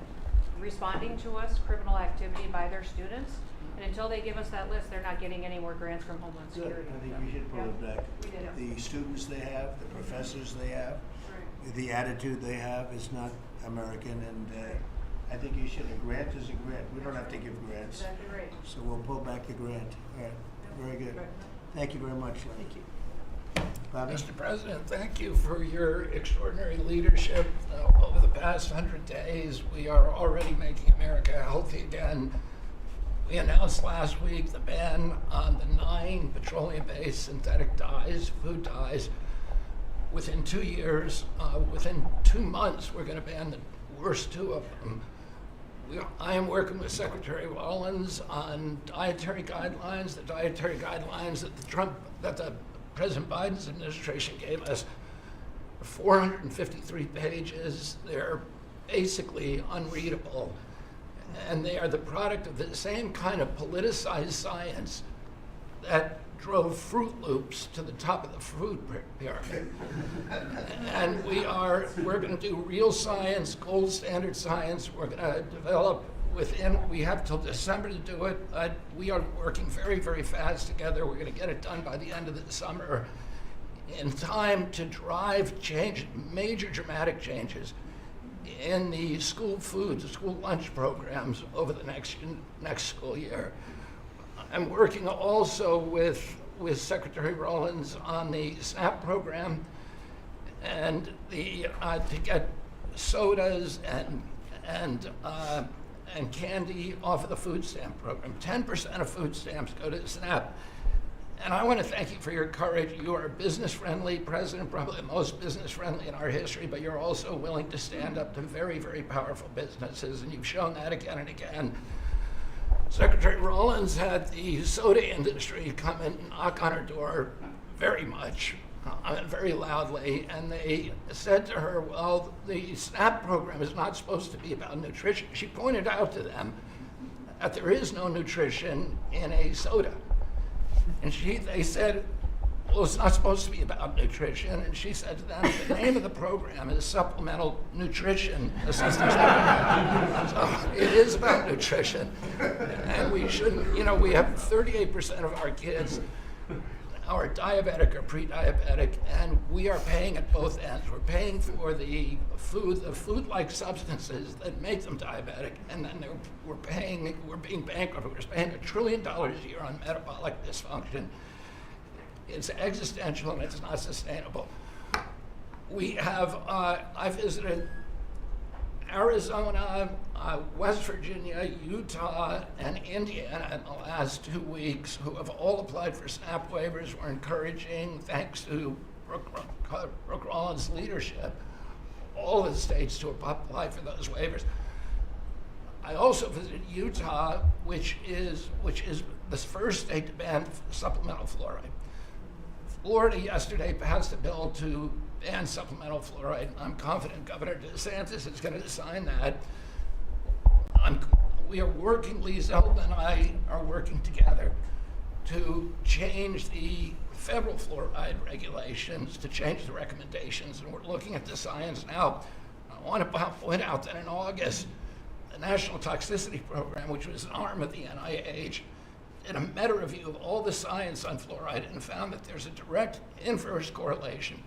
responding to us, criminal activity by their students. And until they give us that list, they're not getting any more grants from Homeland Good. Security. I think we should pull it back. We did. The students they have, the professors they have, Right. the attitude they have is not American, and I think you should. A grant is a grant. We don't have to give grants. Exactly right. So we'll pull back the grant. All right. Very good. Right. Thank you very much, Lynn. Thank you. Bobby? Mr. President, thank you for your extraordinary leadership. Over the past 100 days, we are already making America healthy again. We announced last week the ban on the 9 petroleum-based synthetic dyes, food dyes. Within 2 years, within 2 months, we're going to ban the worst 2 of them. I am working with Secretary Wallins on dietary guidelines, the dietary guidelines that the President Biden's administration gave us. 453 pages. They're basically unreadable. And they are the product of the same kind of politicized science that drove Fruit Loops to the top of the food pyramid. And we're going to do real science, gold standard science. We're going to develop we have till December to do it. We are working very, very fast together. We're going to get it done by the end of the summer in time to drive change, major dramatic changes in the school food, the school lunch programs over the next school year. I'm working also with Secretary Rollins on the SNAP program and to get sodas and candy off of the food stamp program. 10% of food stamps go to SNAP. And I want to thank you for your courage. You are a business-friendly president, probably the most business-friendly in our history, but you're also willing to stand up to very, very powerful businesses, and you've shown that again and again. Secretary Rollins had the soda industry come and knock on her door very much, very loudly, and they said to her, well, the SNAP program is not supposed to be about nutrition. She pointed out to them that there is no nutrition in a soda. And they said, well, it's not supposed to be about nutrition. And she said to them, the name of the program is Supplemental Nutrition Assistance Program. So it is about nutrition. And we shouldn't, we have 38% of our kids are diabetic or pre-diabetic, and we are paying at both ends. We're paying for the food-like substances that make them diabetic, and then we're being bankrupt. We're spending $1 trillion a year on metabolic dysfunction. It's existential and it's not sustainable. I visited Arizona, West Virginia, Utah, and Indiana in the last 2 weeks, who have all applied for SNAP waivers. We're encouraging, thanks to Brooke Rollins' leadership, all of the states to apply for those waivers. I also visited Utah, which is the first state to ban supplemental fluoride. Florida yesterday passed a bill to ban supplemental fluoride. I'm confident Governor DeSantis is going to sign that. We are working, Lee Zeldin and I are working together to change the federal fluoride regulations, to change the recommendations, and we're looking at the science now. I want to point out that in August, the National Toxicity Program, which was an arm of the NIH, did a meta-review of all the science on fluoride and found that there's a direct inverse correlation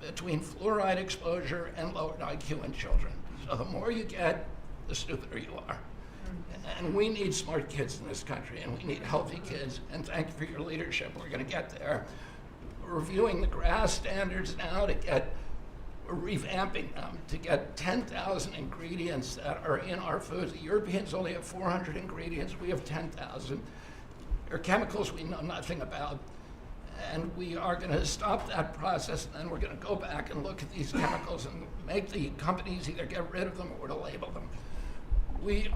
between fluoride exposure and lowered IQ in children. So the more you get, the stupider you are. And we need smart kids in this country, and we need healthy kids, and thank you for your leadership. We're going to get there. We're reviewing the GRAS standards now we're revamping them to get 10,000 ingredients that are in our foods. The Europeans only have 400 ingredients. We have 10,000. There are chemicals we know nothing about. And we are going to stop that process, and then we're going to go back and look at these chemicals and make the companies either get rid of them or to label them. We've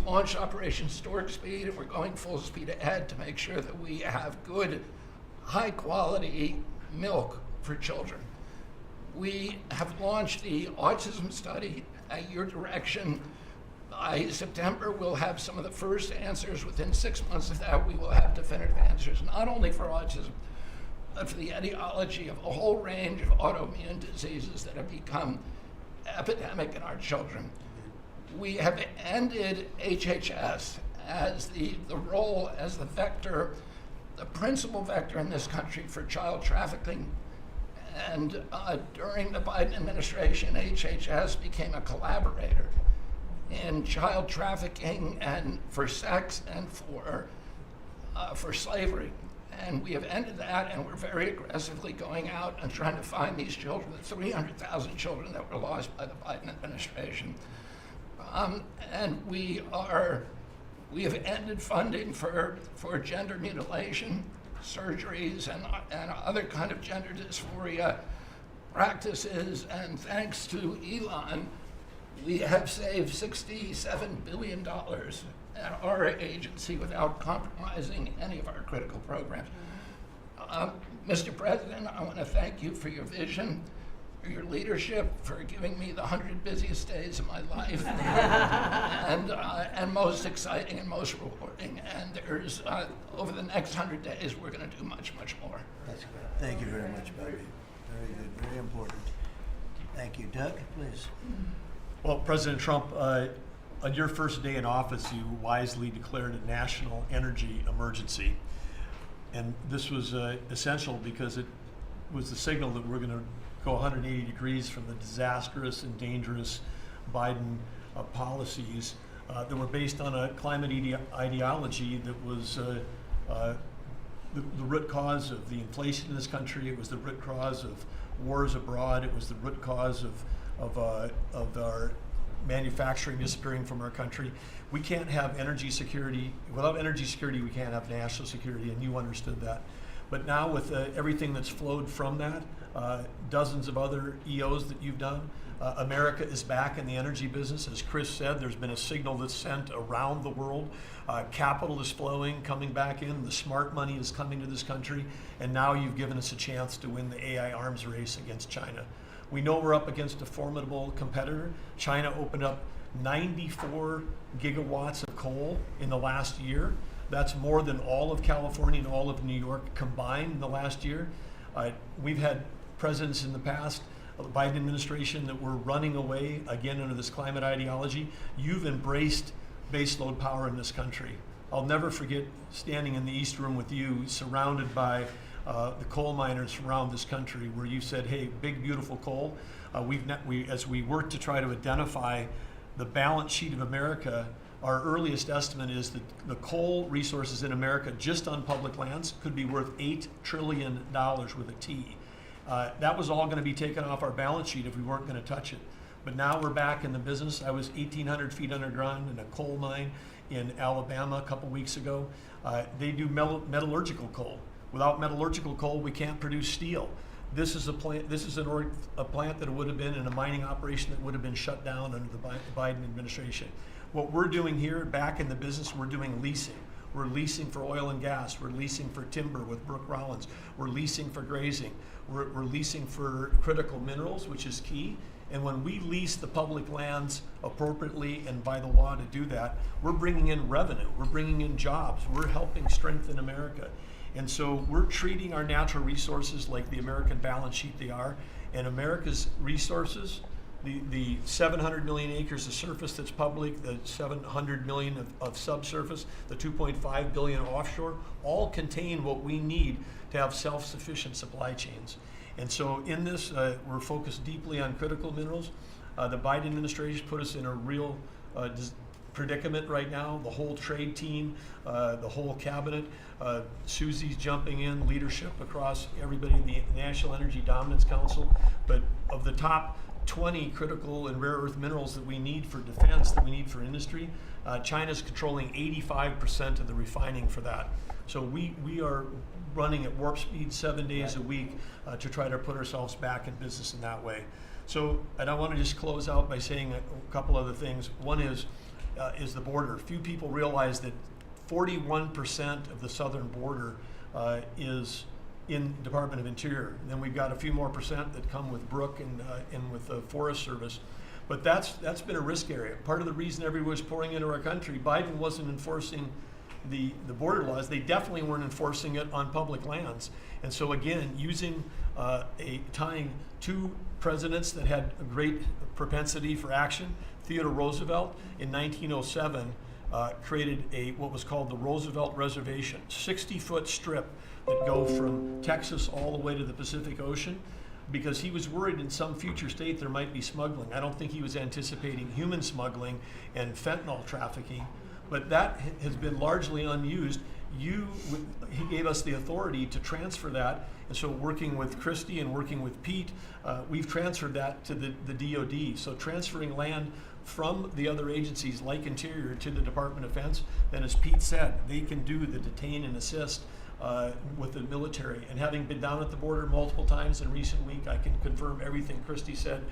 launched Operation Stork Speed, and we're going full speed ahead to make sure that we have good, high-quality milk for children. We have launched the autism study at your direction. By September, we'll have some of the first answers. Within 6 months of that, we will have definitive answers, not only for autism, but for the etiology of a whole range of autoimmune diseases that have become epidemic in our children. We have ended HHS as the role as the vector, the principal vector in this country for child trafficking. And during the Biden administration, HHS became a collaborator in child trafficking and for sex and for slavery. And we have ended that, and we're very aggressively going out and trying to find these children, the 300,000 children that were lost by the Biden administration. And we have ended funding for gender mutilation surgeries and other kind of gender dysphoria practices. And thanks to Elon, we have saved $67 billion at our agency without compromising any of our critical programs. Mr. President, I want to thank you for your vision, for your leadership, for giving me the 100 busiest days of my life, and most exciting and most rewarding. And there's over the next 100 days, we're going to do much, much more. That's great. Thank you very much, Bobby. Very good, very important. Thank you. Doug, please. Well, President Trump, on your first day in office, you wisely declared a national energy emergency. And this was essential because it was the signal that we're going to go 180 degrees from the disastrous and dangerous Biden policies that were based on a climate ideology that was the root cause of the inflation in this country. It was the root cause of wars abroad. It was the root cause of our manufacturing disappearing from our country. We can't have energy security. Without energy security, we can't have national security, and you understood that. But now with everything that's flowed from that, dozens of other EOs that you've done, America is back in the energy business. As Chris said, there's been a signal that's sent around the world. Capital is flowing, coming back in. The smart money is coming to this country. And now you've given us a chance to win the AI arms race against China. We know we're up against a formidable competitor. China opened up 94 gigawatts of coal in the last year. That's more than all of California and all of New York combined in the last year. We've had presidents in the past, the Biden administration, that were running away again under this climate ideology. You've embraced baseload power in this country. I'll never forget standing in the East Room with you, surrounded by the coal miners around this country, where you said, hey, big, beautiful coal. As we work to try to identify the balance sheet of America, our earliest estimate is that the coal resources in America, just on public lands, could be worth $8 trillion with a T. That was all going to be taken off our balance sheet if we weren't going to touch it. But now we're back in the business. I was 1,800 feet underground in a coal mine in Alabama a couple weeks ago. They do metallurgical coal. Without metallurgical coal, we can't produce steel. This is a plant. This is a plant that would have been in a mining operation that would have been shut down under the Biden administration. What we're doing here, back in the business, we're doing leasing. We're leasing for oil and gas. We're leasing for timber with Brooke Rollins. We're leasing for grazing. We're leasing for critical minerals, which is key. And when we lease the public lands appropriately and by the law to do that, we're bringing in revenue. We're bringing in jobs. We're helping strengthen America. And so we're treating our natural resources like the American balance sheet they are. And America's resources, the 700 million acres of surface that's public, the 700 million of subsurface, the 2.5 billion offshore, all contain what we need to have self-sufficient supply chains. And so in this, we're focused deeply on critical minerals. The Biden administration put us in a real predicament right now. The whole trade team, the whole cabinet, Susie's jumping in, leadership across everybody in the National Energy Dominance Council. But of the top 20 critical and rare earth minerals that we need for defense, that we need for industry, China's controlling 85% of the refining for that. So we are running at warp speed 7 days a week to try to put ourselves back in business in that way. So, and I want to just close out by saying a couple other things. One is the border. Few people realize that 41% of the southern border is in Department of Interior. And then we've got a few more percent that come with Brooke and with the Forest Service. But that's been a risk area. Part of the reason everyone was pouring into our country, Biden wasn't enforcing the border laws. They definitely weren't enforcing it on public lands. And so again, using tying two presidents that had a great propensity for action, Theodore Roosevelt in 1907 created what was called the Roosevelt Reservation, 60-foot strip that go from Texas all the way to the Pacific Ocean, because he was worried in some future state there might be smuggling. I don't think he was anticipating human smuggling and fentanyl trafficking, but that has been largely unused. He gave us the authority to transfer that, and so working with Christie and working with Pete, we've transferred that to the DOD. So transferring land from the other agencies like Interior to the Department of Defense, then as Pete said, they can do the detain and assist with the military. And having been down at the border multiple times in recent week, I can confirm everything Christie said.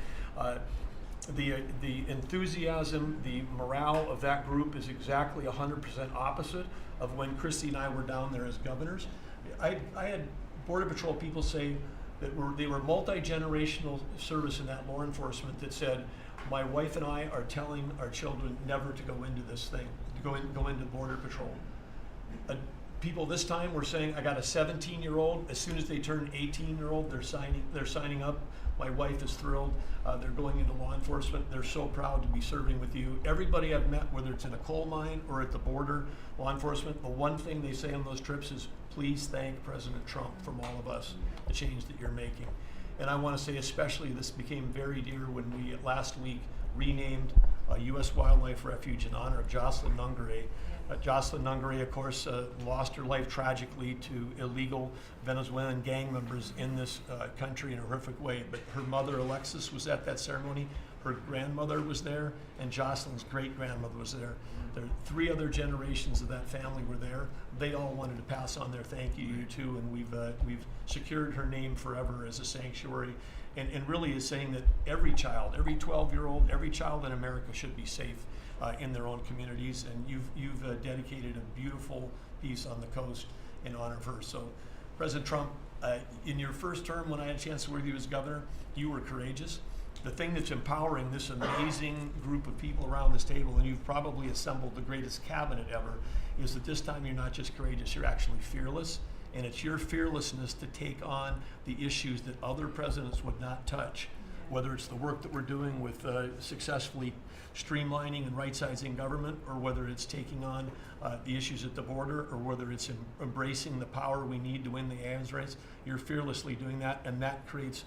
The enthusiasm, the morale of that group is exactly 100% opposite of when Christie and I were down there as governors. I had Border Patrol people say they were multi-generational service in that law enforcement that said, my wife and I are telling our children never to go into this thing, to go into Border Patrol. People this time were saying, I got a 17-year-old. As soon as they turn 18-year-old, they're signing up. My wife is thrilled. They're going into law enforcement. They're so proud to be serving with you. Everybody I've met, whether it's in a coal mine or at the border, law enforcement, the one thing they say on those trips is, please thank President Trump from all of us, the change that you're making. And I want to say especially this became very dear when we last week renamed a U.S. Wildlife Refuge in honor of Jocelyn Nungare. Jocelyn Nungare, of course, lost her life tragically to illegal Venezuelan gang members in this country in a horrific way. But her mother, Alexis, was at that ceremony. Her grandmother was there, and Jocelyn's great-grandmother was there. There 3 other generations of that family were there. They all wanted to pass on their thank you to you too, and we've secured her name forever as a sanctuary, and really is saying that every child, every 12-year-old, every child in America should be safe in their own communities, and you've dedicated a beautiful piece on the coast in honor of her. So, President Trump, in your first term, when I had a chance to work with you as governor, you were courageous. The thing that's empowering this amazing group of people around this table, and you've probably assembled the greatest cabinet ever, is that this time you're not just courageous, you're actually fearless. And it's your fearlessness to take on the issues that other presidents would not touch, whether it's the work that we're doing with successfully streamlining and right-sizing government, or whether it's taking on the issues at the border, or whether it's embracing the power we need to win the arms race. You're fearlessly doing that, and that creates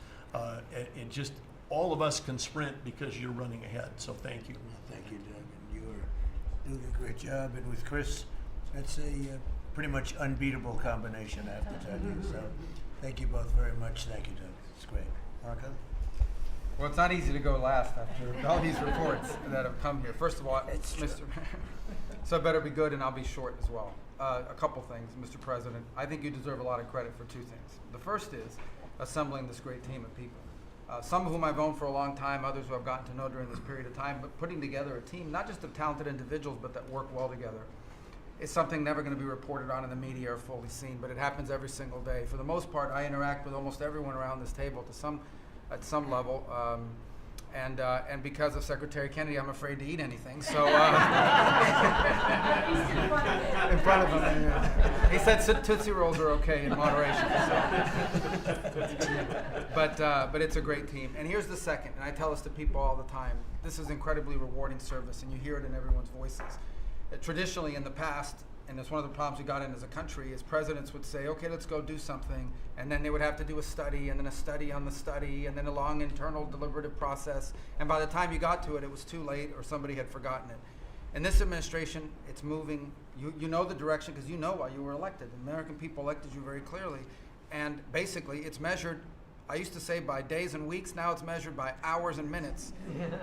it just all of us can sprint because you're running ahead. So thank you. Thank you, Doug. And you are doing a great job. And with Chris, that's a pretty much unbeatable combination, I have to tell you. So thank you both very much. Thank you, Doug. It's great. Marco? Well, it's not easy to go last after all these reports that have come here. First of all, Mr. So I better be good, and I'll be short as well. A couple things, Mr. President. I think you deserve a lot of credit for 2 things. The first is assembling this great team of people. Some of whom I've known for a long time, others who I've gotten to know during this period of time, but putting together a team, not just of talented individuals, but that work well together, is something never going to be reported on in the media or fully seen, but it happens every single day. For the most part, I interact with almost everyone around this table at some level, and because of Secretary Kennedy, I'm afraid to eat anything. So in front of him, yeah. He said Tootsie Rolls are okay in moderation. So. But it's a great team. And here's the second, and I tell this to people all the time. This is incredibly rewarding service, and you hear it in everyone's voices. Traditionally, in the past, and it's one of the problems we got in as a country, is presidents would say, okay, let's go do something, and then they would have to do a study, and then a study on the study, and then a long internal deliberative process, and by the time you got to it, it was too late, or somebody had forgotten it. In this administration, it's moving. You know the direction because you know why you were elected. The American people elected you very clearly, and basically it's measured, I used to say by days and weeks, now it's measured by hours and minutes,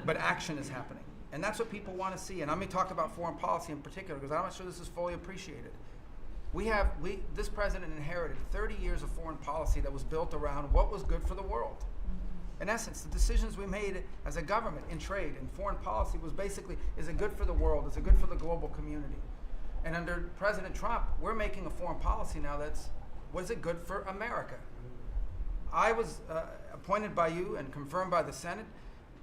but action is happening. And that's what people want to see. And let me talk about foreign policy in particular, because I'm not sure this is fully appreciated. This president inherited 30 years of foreign policy that was built around what was good for the world. In essence, the decisions we made as a government in trade and foreign policy was basically, is it good for the world? Is it good for the global community? And under President Trump, we're making a foreign policy now was it good for America? I was appointed by you and confirmed by the Senate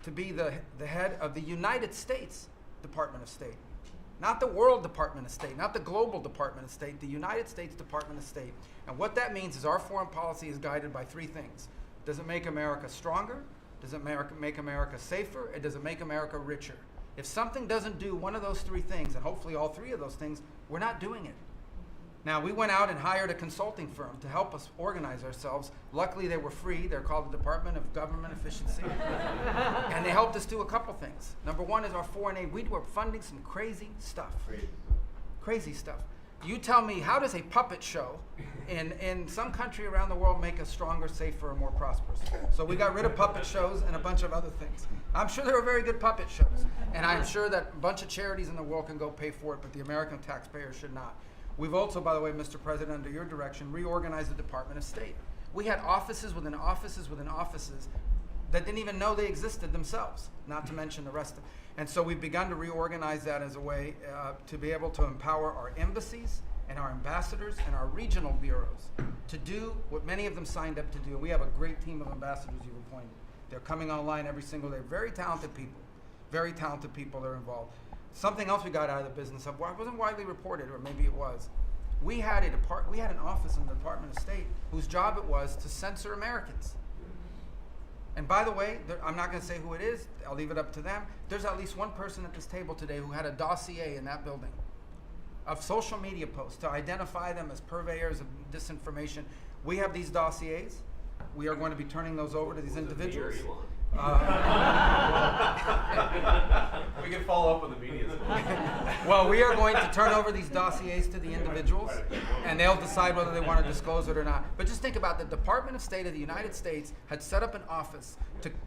to be the head of the United States Department of State. Not the World Department of State, not the Global Department of State, the United States Department of State. And what that means is our foreign policy is guided by 3 things. Does it make America stronger? Does it make America safer? And does it make America richer? If something doesn't do one of those 3 things, and hopefully all 3 of those things, we're not doing it. Now, we went out and hired a consulting firm to help us organize ourselves. Luckily, they were free. They're called the Department of Government Efficiency. And they helped us do a couple things. Number 1 is our foreign aid. We were funding some crazy stuff. Crazy stuff. You tell me, how does a puppet show in some country around the world make us stronger, safer, and more prosperous? So we got rid of puppet shows and a bunch of other things. I'm sure there are very good puppet shows. And I'm sure that a bunch of charities in the world can go pay for it, but the American taxpayer should not. We've also, by the way, Mr. President, under your direction, reorganized the Department of State. We had offices within offices within offices that didn't even know they existed themselves, not to mention the rest of it. And so we've begun to reorganize that as a way to be able to empower our embassies and our ambassadors and our regional bureaus to do what many of them signed up to do. And we have a great team of ambassadors you've appointed. They're coming online every single day. Very talented people that are involved. Something else we got out of the business of, well, it wasn't widely reported, or maybe it was. We had an office in the Department of State whose job it was to censor Americans. And by the way, I'm not going to say who it is. I'll leave it up to them. There's at least one person at this table today who had a dossier in that building of social media posts to identify them as purveyors of disinformation. We have these dossiers. We are going to be turning those over to these individuals. We can follow up on the media. Well, we are going to turn over these dossiers to the individuals, and they'll decide whether they want to disclose it or not. But just think about the Department of State of the United States had set up an office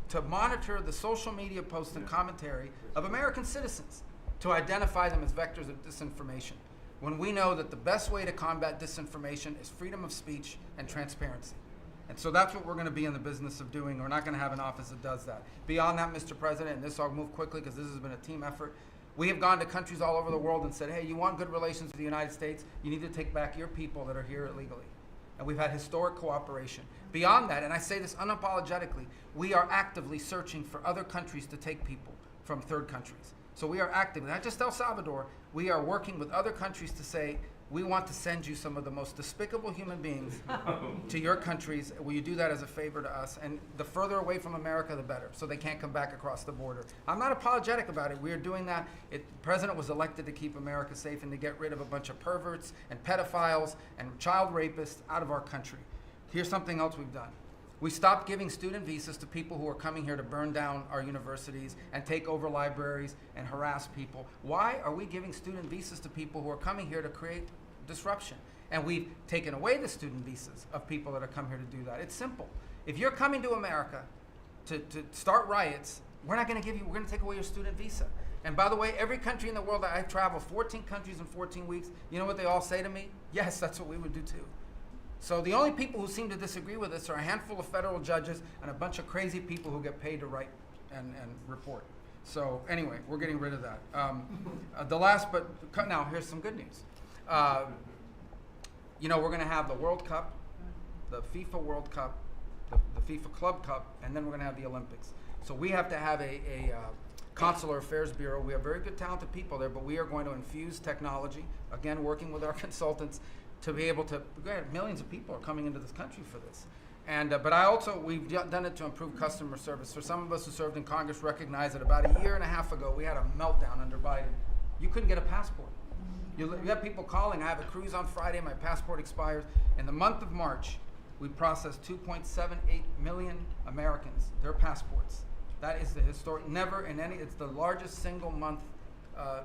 to monitor the social media posts and commentary of American citizens to identify them as vectors of disinformation, when we know that the best way to combat disinformation is freedom of speech and transparency. And so that's what we're going to be in the business of doing. We're not going to have an office that does that. Beyond that, Mr. President, and this I'll move quickly because this has been a team effort, we have gone to countries all over the world and said, hey, you want good relations with the United States, you need to take back your people that are here illegally. And we've had historic cooperation. Beyond that, and I say this unapologetically, we are actively searching for other countries to take people from third countries. So we are actively, not just El Salvador, we are working with other countries to say, we want to send you some of the most despicable human beings to your countries. Will you do that as a favor to us? And the further away from America, the better, so they can't come back across the border. I'm not apologetic about it. We are doing that. The president was elected to keep America safe and to get rid of a bunch of perverts and pedophiles and child rapists out of our country. Here's something else we've done. We stopped giving student visas to people who are coming here to burn down our universities and take over libraries and harass people. Why are we giving student visas to people who are coming here to create disruption? And we've taken away the student visas of people that are come here to do that. It's simple. If you're coming to America to start riots, we're not going to give you, we're going to take away your student visa. And by the way, every country in the world that I've traveled, 14 countries in 14 weeks, you know what they all say to me? Yes, that's what we would do too. So the only people who seem to disagree with us are a handful of federal judges and a bunch of crazy people who get paid to write and report. So anyway, we're getting rid of that. Now here's some good news. You know, we're going to have the World Cup, the FIFA World Cup, the FIFA Club Cup, and then we're going to have the Olympics. So we have to have a Consular Affairs Bureau. We have very good, talented people there, but we are going to infuse technology, again, working with our consultants, to be able to, millions of people are coming into this country for this. And, we've done it to improve customer service. For some of us who served in Congress recognize that about a year and a half ago, we had a meltdown under Biden. You couldn't get a passport. You have people calling, I have a cruise on Friday, my passport expires. In the month of March, we processed 2.78 million Americans, their passports. That is the historic, it's the largest single month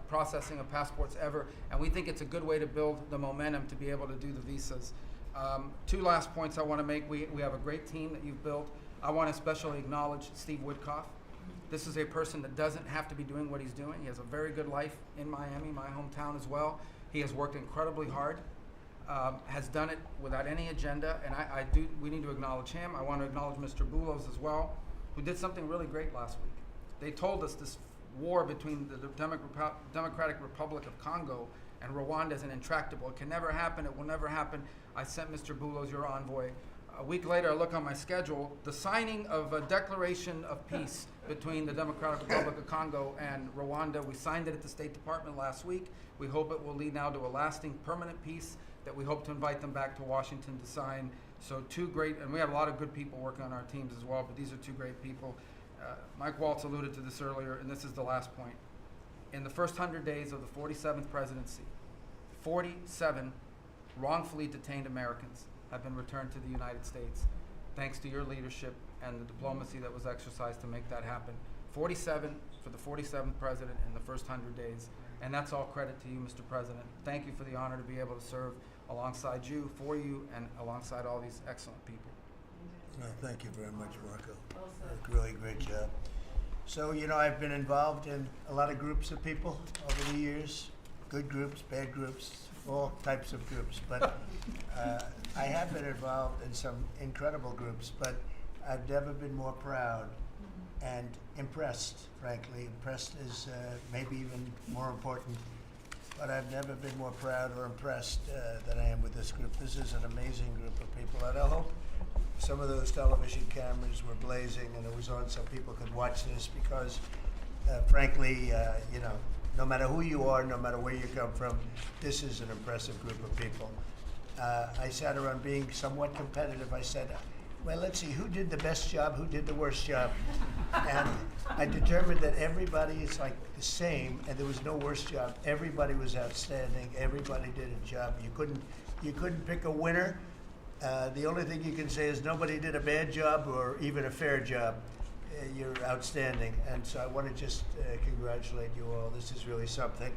processing of passports ever, and we think it's a good way to build the momentum to be able to do the visas. Two last points I want to make. We have a great team that you've built. I want to especially acknowledge Steve Woodcock. This is a person that doesn't have to be doing what he's doing. He has a very good life in Miami, my hometown as well. He has worked incredibly hard, has done it without any agenda, and we need to acknowledge him. I want to acknowledge Mr. Boulos as well, who did something really great last week. They told us this war between the Democratic Republic of Congo and Rwanda is intractable. It can never happen. It will never happen. I sent Mr. Boulos, your envoy. A week later, I look on my schedule, the signing of a declaration of peace between the Democratic Republic of Congo and Rwanda. We signed it at the State Department last week. We hope it will lead now to a lasting, permanent peace that we hope to invite them back to Washington to sign. So two great, and we have a lot of good people working on our teams as well, but these are two great people. Mike Waltz alluded to this earlier, and this is the last point. In the first 100 days of the 47th presidency, 47 wrongfully detained Americans have been returned to the United States, thanks to your leadership and the diplomacy that was exercised to make that happen. 47 for the 47th president in the first 100 days, and that's all credit to you, Mr. President. Thank you for the honor to be able to serve alongside you, for you, and alongside all these excellent people. No, thank you very much, Marco. Really great job. So, you know, I've been involved in a lot of groups of people over the years, good groups, bad groups, all types of groups. But I have been involved in some incredible groups, but I've never been more proud and impressed, frankly. Impressed is maybe even more important but I've never been more proud or impressed than I am with this group. This is an amazing group of people, and I hope some of those television cameras were blazing and it was on so people could watch this because, frankly, you know, no matter who you are, no matter where you come from, this is an impressive group of people. I sat around being somewhat competitive. I said, well, let's see, who did the best job, who did the worst job? And I determined that everybody is like the same, and there was no worst job. Everybody was outstanding. Everybody did a job. You couldn't pick a winner. The only thing you can say is nobody did a bad job or even a fair job. You're outstanding, and so I want to just congratulate you all. This is really something.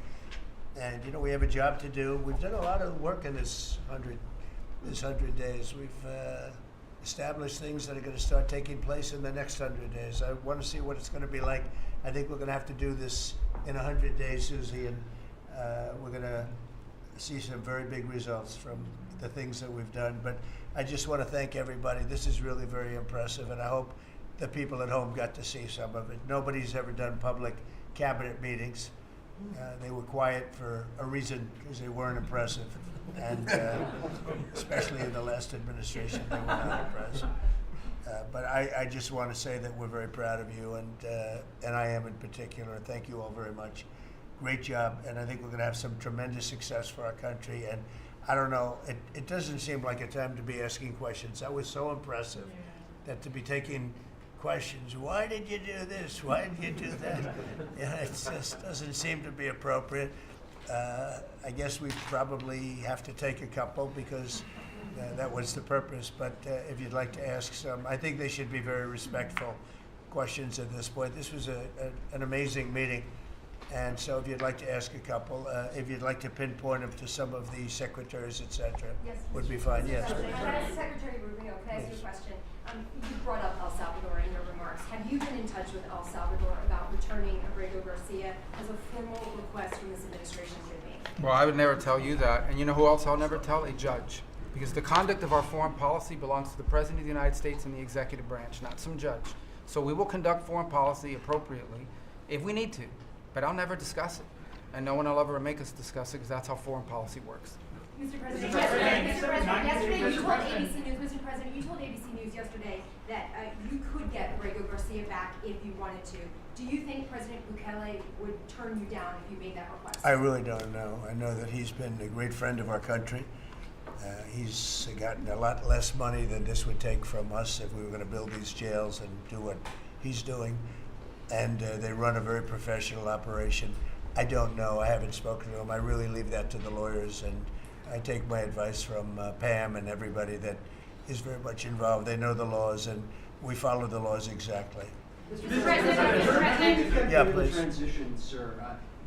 And you know, we have a job to do. We've done a lot of work in this 100 days. We've established things that are going to start taking place in the next 100 days. I want to see what it's going to be like. I think we're going to have to do this in 100 days, Susie, and we're going to see some very big results from the things that we've done. But I just want to thank everybody. This is really very impressive, and I hope the people at home got to see some of it. Nobody's ever done public cabinet meetings. They were quiet for a reason, because they weren't impressive. And especially in the last administration, they were not impressive. But I just want to say that we're very proud of you, and I am in particular. And thank you all very much. Great job, and I think we're going to have some tremendous success for our country. And I don't know, it doesn't seem like a time to be asking questions. That was so impressive, that to be taking questions, why did you do this? Why did you do that? Yeah, it just doesn't seem to be appropriate. I guess we probably have to take a couple because that was the purpose. But if you'd like to ask some, I think they should be very respectful questions at this point. This was an amazing meeting. And so if you'd like to ask a couple, if you'd like to pinpoint them to some of the secretaries, et cetera, would be fine. Yes. Secretary Rubio, can I ask you a question? You brought up El Salvador in your remarks. Have you been in touch with El Salvador about returning Abrego Garcia as a formal request from this administration should be? Well, I would never tell you that. And you know who else I'll never tell? A judge. Because the conduct of our foreign policy belongs to the President of the United States and the executive branch, not some judge. So we will conduct foreign policy appropriately if we need to. But I'll never discuss it. And no one will ever make us discuss it because that's how foreign policy works. Mr. President, yesterday you told ABC News, Mr. President, you told ABC News yesterday that you could get Abrego Garcia back if you wanted to. Do you think President Bukele would turn you down if you made that request? I really don't know. I know that he's been a great friend of our country. He's gotten a lot less money than this would take from us if we were going to build these jails and do what he's doing. And they run a very professional operation. I don't know. I haven't spoken to him. I really leave that to the lawyers, and I take my advice from Pam and everybody that is very much involved. They know the laws, and we follow the laws exactly. Mr. President. Yeah, please. Transition, sir.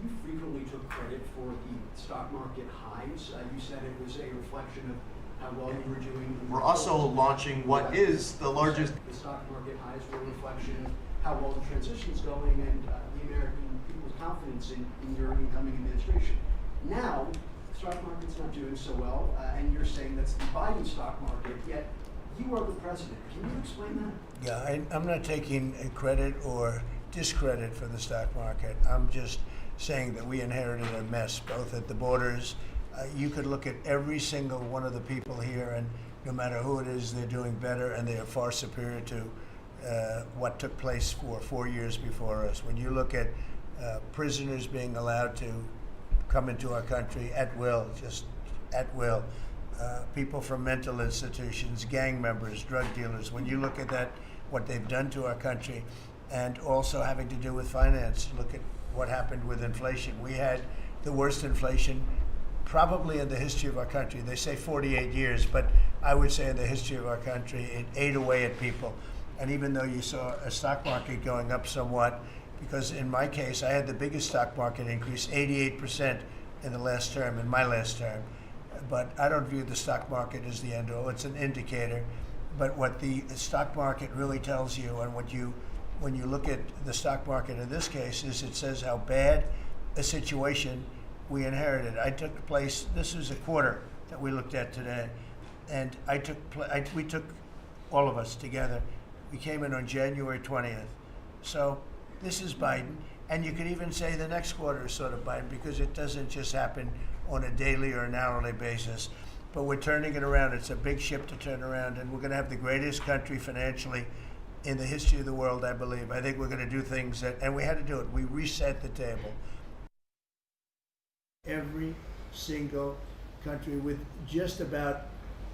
You frequently took credit for the stock market highs. You said it was a reflection of how well you were doing. We're also launching what is the largest. The stock market highs were a reflection of how well the transition's going and the American people's confidence in your incoming administration. Now, the stock market's not doing so well, and you're saying that's the Biden stock market, yet you are the president. Can you explain that? Yeah, I'm not taking credit or discredit for the stock market. I'm just saying that we inherited a mess, both at the borders. You could look at every single one of the people here, and no matter who it is, they're doing better, and they are far superior to what took place for 4 years before us. When you look at prisoners being allowed to come into our country at will, just at will, people from mental institutions, gang members, drug dealers, when you look at that, what they've done to our country, and also having to do with finance, look at what happened with inflation. We had the worst inflation probably in the history of our country. They say 48 years, but I would say in the history of our country, it ate away at people. And even though you saw a stock market going up somewhat, because in my case, I had the biggest stock market increase, 88% in the last term, in my last term. But I don't view the stock market as the end all. It's an indicator. But what the stock market really tells you, and when you look at the stock market in this case, is it says how bad a situation we inherited. This was a quarter that we looked at today, and we took all of us together. We came in on January 20th. So this is Biden. And you could even say the next quarter is sort of Biden, because it doesn't just happen on a daily or an hourly basis. But we're turning it around. It's a big ship to turn around, and we're going to have the greatest country financially in the history of the world, I believe. I think we're going to do things that, and we had to do it. We reset the table. Every single country, with just about,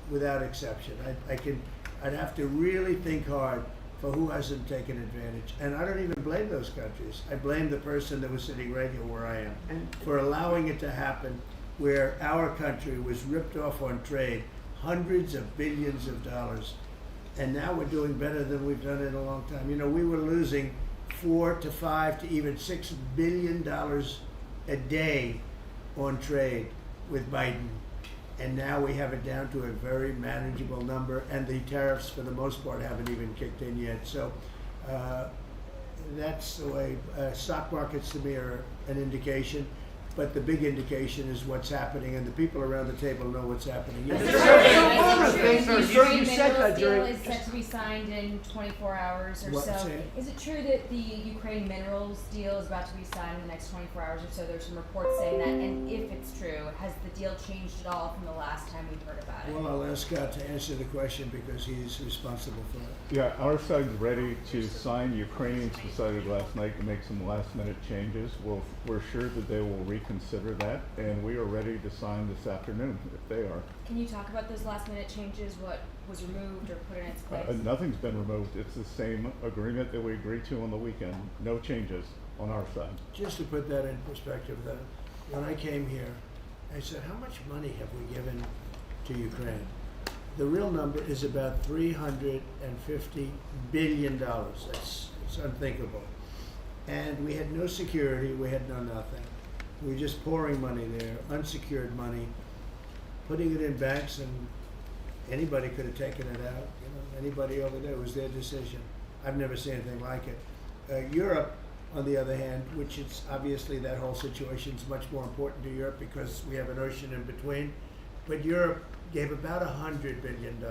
without exception. I'd have to really think hard for who hasn't taken advantage. And I don't even blame those countries. I blame the person that was sitting right here where I am for allowing it to happen, where our country was ripped off on trade, hundreds of billions of dollars. And now we're doing better than we've done in a long time. You know, we were losing $4 to $5 to even $6 billion a day on trade with Biden. And now we have it down to a very manageable number, and the tariffs, for the most part, haven't even kicked in yet. So that's the way. Stock markets, to me, are an indication, but the big indication is what's happening, and the people around the table know what's happening. The You said that deal during- is set to be signed in 24 hours or What? so. Say it. Is it true that the Ukraine minerals deal is about to be signed in the next 24 hours or so? There's some reports saying that. And if it's true, has the deal changed at all from the last time we've heard about it? Well, I'll ask Scott to answer the question because he's responsible for it. Yeah, our side's ready to sign. Ukrainians decided last night to make some last-minute changes. We're sure that they will reconsider that, and we are ready to sign this afternoon if they are. Can you talk about those last minute changes? What was removed or put in its place? Nothing's been removed. It's the same agreement that we agreed to on the weekend. No changes on our side. Just to put that in perspective, though, when I came here, I said, how much money have we given to Ukraine? The real number is about $350 billion. It's unthinkable. And we had no security, we had no nothing. We were just pouring money there, unsecured money, putting it in banks, and anybody could have taken it out. You know, anybody over there, it was their decision. I've never seen anything like it. Europe, on the other hand, which is obviously that whole situation is much more important to Europe because we have an ocean in between. But Europe gave about $100 billion.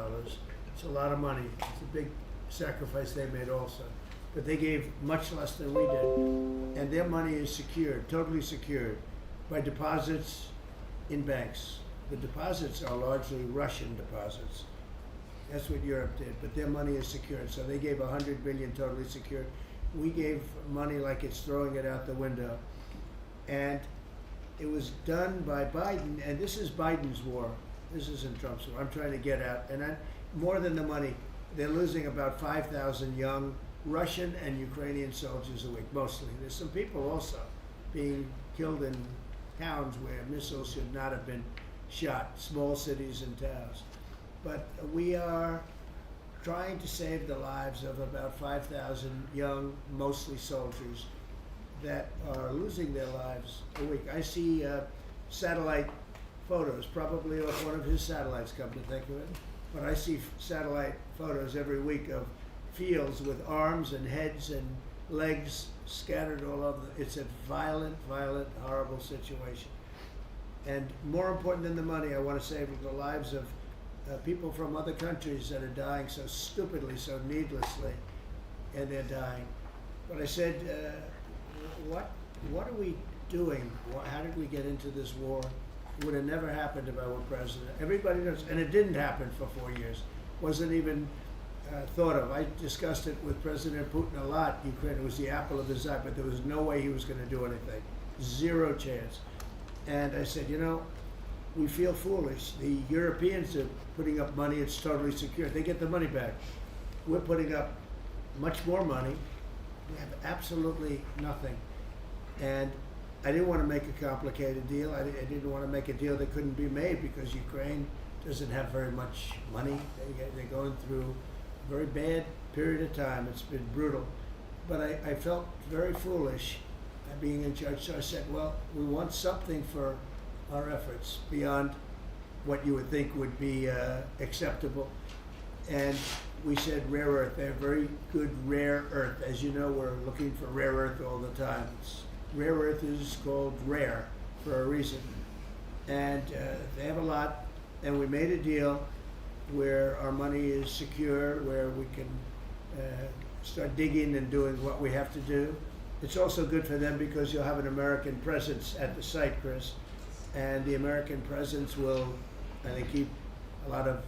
It's a lot of money. It's a big sacrifice they made also. But they gave much less than we did. And their money is secured, totally secured, by deposits in banks. The deposits are largely Russian deposits. That's what Europe did, but their money is secured. So they gave $100 billion totally secured. We gave money like it's throwing it out the window. And it was done by Biden, and this is Biden's war. This isn't Trump's war. I'm trying to get out. And more than the money, they're losing about 5,000 young Russian and Ukrainian soldiers a week, mostly. There's some people also being killed in towns where missiles should not have been shot, small cities and towns. But we are trying to save the lives of about 5,000 young, mostly soldiers, that are losing their lives a week. I see satellite photos, probably off one of his satellites, come to think of it. But I see satellite photos every week of fields with arms and heads and legs scattered all over. It's a violent, violent, horrible situation. And more important than the money, I want to save the lives of people from other countries that are dying so stupidly, so needlessly, and they're dying. But I said, what are we doing? How did we get into this war? It would have never happened if I were president. Everybody knows, and it didn't happen for 4 years. Wasn't even thought of. I discussed it with President Putin a lot. Ukraine was the apple of his eye, but there was no way he was going to do anything. Zero chance. And I said, you know, we feel foolish. The Europeans are putting up money. It's totally secure. They get the money back. We're putting up much more money. We have absolutely nothing. And I didn't want to make a complicated deal. I didn't want to make a deal that couldn't be made because Ukraine doesn't have very much money. They're going through a very bad period of time. It's been brutal. But I felt very foolish being in charge. So I said, well, we want something for our efforts beyond what you would think would be acceptable. And we said rare earth. They have very good rare earth. As you know, we're looking for rare earth all the time. Rare earth is called rare for a reason. And they have a lot. And we made a deal where our money is secure, where we can start digging and doing what we have to do. it's also good for them because you'll have an American presence at the site, Chris. And the American presence will, I think, keep a lot of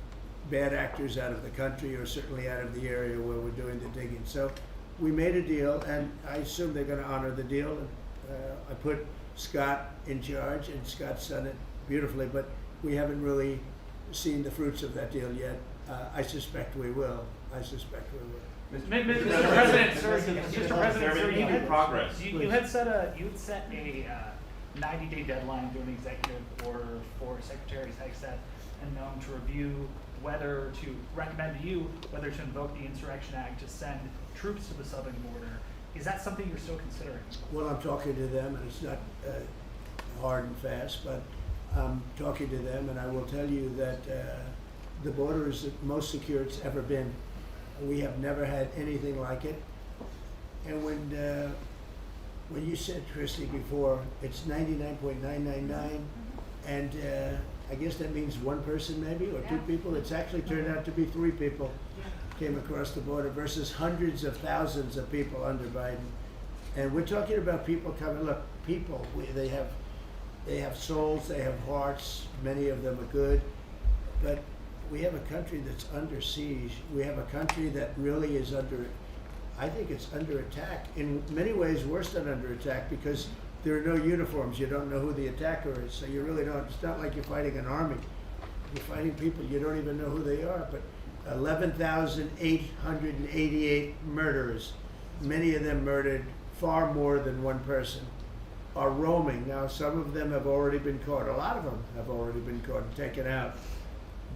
bad actors out of the country, or certainly out of the area where we're doing the digging. So we made a deal, and I assume they're going to honor the deal. I put Scott in charge, and Scott's done it beautifully, but we haven't really seen the fruits of that deal yet. I suspect we will. Mr. President, sir, you had progress. You had set a 90-day deadline through an executive order for Secretary Hegseth and known to review whether to recommend to you whether to invoke the Insurrection Act to send troops to the southern border. Is that something you're still considering? Well, I'm talking to them, and it's not hard and fast, but I'm talking to them, and I will tell you that the border is the most secure it's ever been. We have never had anything like it. And when you said, Christy, before, it's 99.999, and I guess that means one person maybe, or two people. It's actually turned out to be 3 people came across the border versus hundreds of thousands of people under Biden. And we're talking about people coming. Look, people, they have souls, they have hearts, many of them are good, but we have a country that's under siege. We have a country that really is I think it's under attack. In many ways worse than under attack, because there are no uniforms. You don't know who the attacker is, so you really don't. It's not like you're fighting an army. You're fighting people, you don't even know who they are. But 11,888 murderers, many of them murdered far more than one person, are roaming. Now, some of them have already been caught. A lot of them have already been caught and taken out.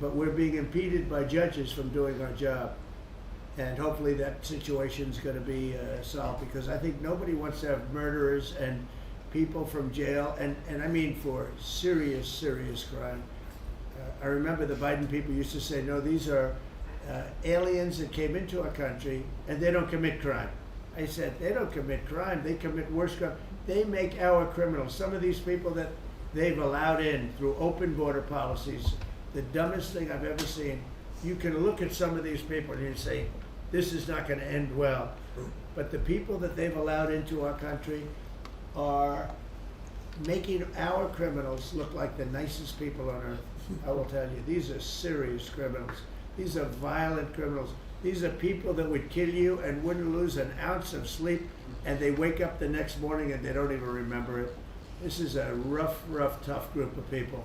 But we're being impeded by judges from doing our job. And hopefully that situation's going to be solved, because I think nobody wants to have murderers and people from jail, and I mean for serious, serious crime. I remember the Biden people used to say, no, these are aliens that came into our country and they don't commit crime. I said, they don't commit crime, they commit worse crime. They make our criminals. Some of these people that they've allowed in through open border policies, the dumbest thing I've ever seen. You can look at some of these people and you say, this is not going to end well. But the people that they've allowed into our country are making our criminals look like the nicest people on earth. I will tell you, these are serious criminals. These are violent criminals. These are people that would kill you and wouldn't lose an ounce of sleep, and they wake up the next morning and they don't even remember it. This is a rough, tough group of people,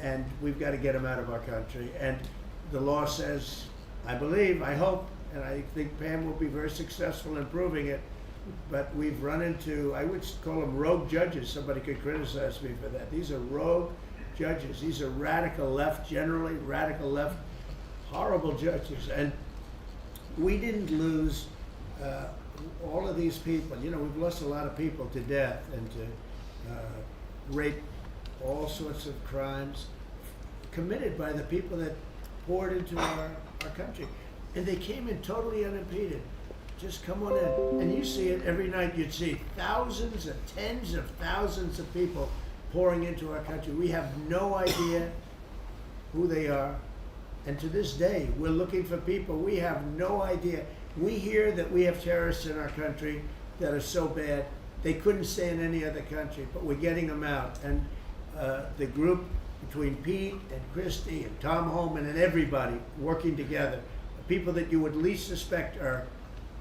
and we've got to get them out of our country. And the law says, I believe, I hope, and I think Pam will be very successful in proving it, but we've run into, I would call them rogue judges. Somebody could criticize me for that. These are rogue judges. These are radical left, generally radical left, horrible judges. And we didn't lose all of these people. You know, we've lost a lot of people to death and to rape, all sorts of crimes committed by the people that poured into our country. And they came in totally unimpeded. Just come on in. And you see it every night. You'd see thousands and tens of thousands of people pouring into our country. We have no idea who they are. And to this day, we're looking for people. We have no idea. We hear that we have terrorists in our country that are so bad, they couldn't stay in any other country, but we're getting them out. And the group between Pete and Christy and Tom Homan and everybody working together, the people that you would least suspect are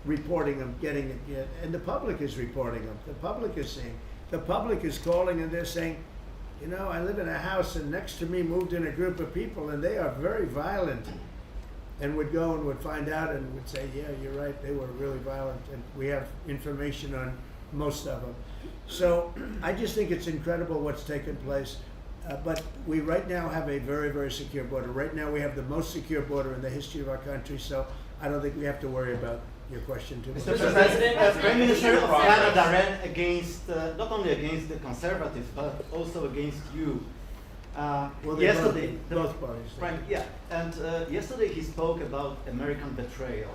reporting them, getting it, and the public is reporting them. The public is seeing. The public is calling and they're saying, you know, I live in a house and next to me moved in a group of people and they are very violent, and would go and would find out and would say, yeah, you're right, they were really violent, and we have information on most of them. So I just think it's incredible what's taken place. But we right now have a very, very secure border. Right now we have the most secure border in the history of our country, so I don't think we have to worry about your question too much. Mr. President, Prime Minister of Canada ran against, not only against the Conservatives, but also against you. Well, yesterday, both parties. Yeah, and yesterday he spoke about American betrayal.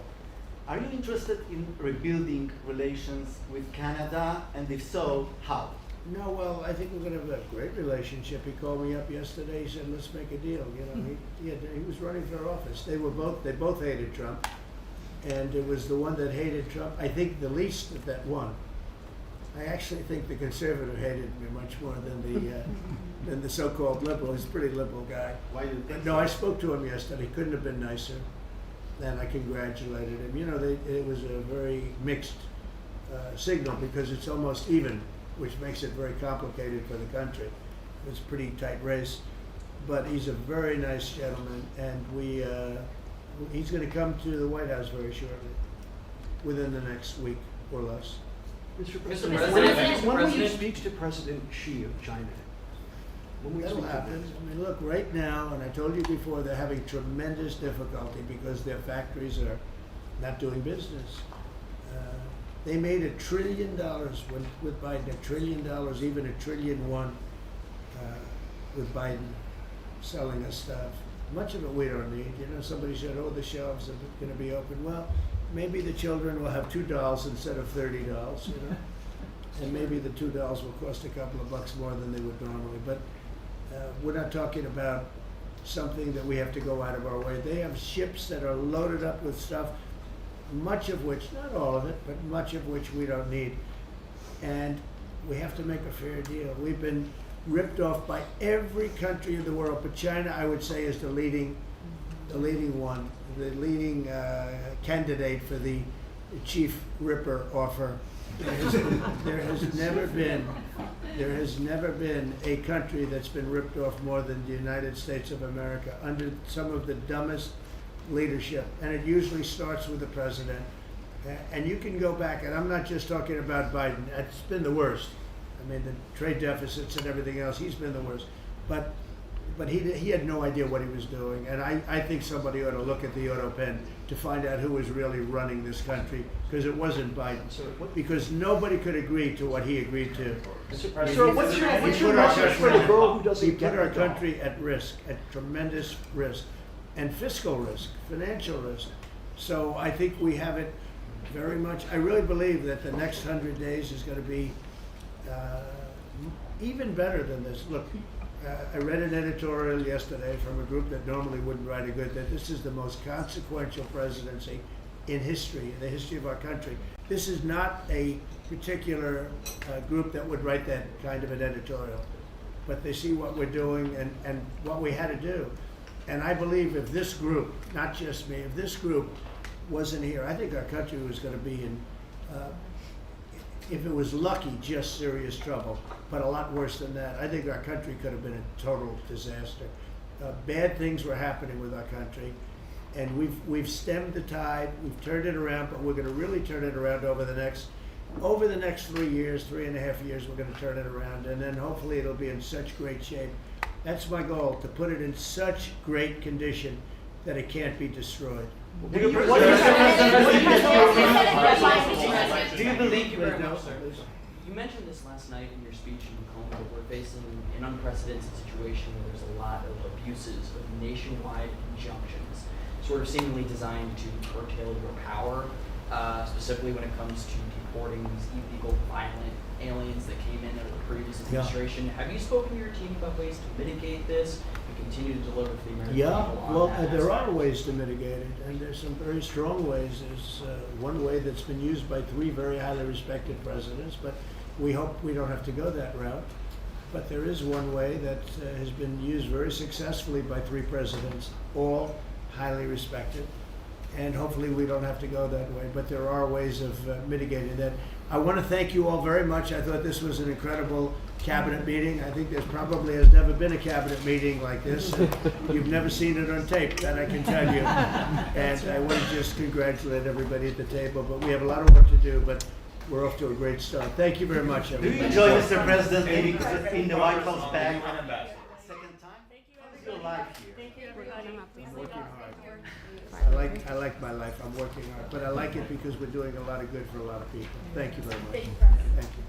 Are you interested in rebuilding relations with Canada, and if so, how? No, well, I think we're going to have a great relationship. He called me up yesterday. He said, "Let's make a deal." You know, he was running for office. They both hated Trump, and it was the one that hated Trump, I think, the least that won. I actually think the conservative hated me much more than the so-called liberal. He's a pretty liberal guy. Why do you think But no, I spoke to him yesterday. Couldn't have been nicer. And I congratulated him. You know, it was a very mixed signal because it's almost even, which makes it very complicated for the country. It's a pretty tight race. But he's a very nice gentleman, and he's going to come to the White House very shortly, within the next week or less. Mr. President, when will you speak to President Xi of China? When will you That'll speak to happen. him? I mean, look, right now, and I told you before, they're having tremendous difficulty because their factories are not doing business. They made $1 trillion with Biden, $1 trillion, even $1.1 trillion with Biden selling us stuff. Much of it we don't need. You know, somebody said, oh, the shelves are going to be open. Well, maybe the children will have $2 instead of $30, you know? And maybe the $2 will cost a couple of bucks more than they would normally. But we're not talking about something that we have to go out of our way. They have ships that are loaded up with stuff, much of which, not all of it, but much of which we don't need. And we have to make a fair deal. We've been ripped off by every country in the world, but China, I would say, is the leading one, the leading candidate for the chief ripper offer. There has never been a country that's been ripped off more than the United States of America under some of the dumbest leadership, and it usually starts with the president. And you can go back, and I'm not just talking about Biden. It's been the worst. I mean, the trade deficits and everything else, he's been the worst. But he had no idea what he was doing, and I think somebody ought to look at the auto pen to find out who was really running this country, because it wasn't Biden. Because nobody could agree to what he agreed to. Mr. President, what's your message for the girl who doesn't He get put our the dog? country at risk, at tremendous risk, and fiscal risk, financial risk. So I think we have it very much. I really believe that the next 100 days is going to be even better than this. Look, I read an editorial yesterday from a group that normally wouldn't write a good, that this is the most consequential presidency in history, in the history of our country. This is not a particular group that would write that kind of an editorial, but they see what we're doing and what we had to do. And I believe if this group, not just me, if this group wasn't here, I think our country was going to be in, if it was lucky, just serious trouble, but a lot worse than that. I think our country could have been a total disaster. Bad things were happening with our country, and we've stemmed the tide, we've turned it around, but we're going to really turn it around over the next 3 years, 3.5 years, we're going to turn it around, and then hopefully it'll be in such great shape. That's my goal, to put it in such great condition that it can't be destroyed. Do you believe You mentioned this last night in your speech in Macomb, that we're facing an unprecedented situation where there's a lot of abuses of nationwide injunctions, sort of seemingly designed to curtail your power, specifically when it comes to deporting these illegal, violent aliens that came in under the previous administration. Have you spoken to your team about ways to mitigate this and continue to deliver for the American people on Well, that there aspect? are ways to mitigate it, and there's some very strong ways. There's one way that's been used by 3 very highly respected presidents, but we hope we don't have to go that route. But there is one way that has been used very successfully by 3 presidents, all highly respected, and hopefully we don't have to go that way. But there are ways of mitigating that. I want to thank you all very much. I thought this was an incredible cabinet meeting. I think there's probably has never been a cabinet meeting like this. You've never seen it on tape, that I can tell you. And I want to just congratulate everybody at the table. But we have a lot of work to do, but we're off to a great start. Thank you very much, Do everybody. you enjoy, Mr. President, maybe in the White House bag? Second time? How's your life here? Thank you, everybody. I'm working hard. I like my life. I'm working hard, but I like it because we're doing a lot of good for a lot of people. Thank you very much. Thank you. Thank you.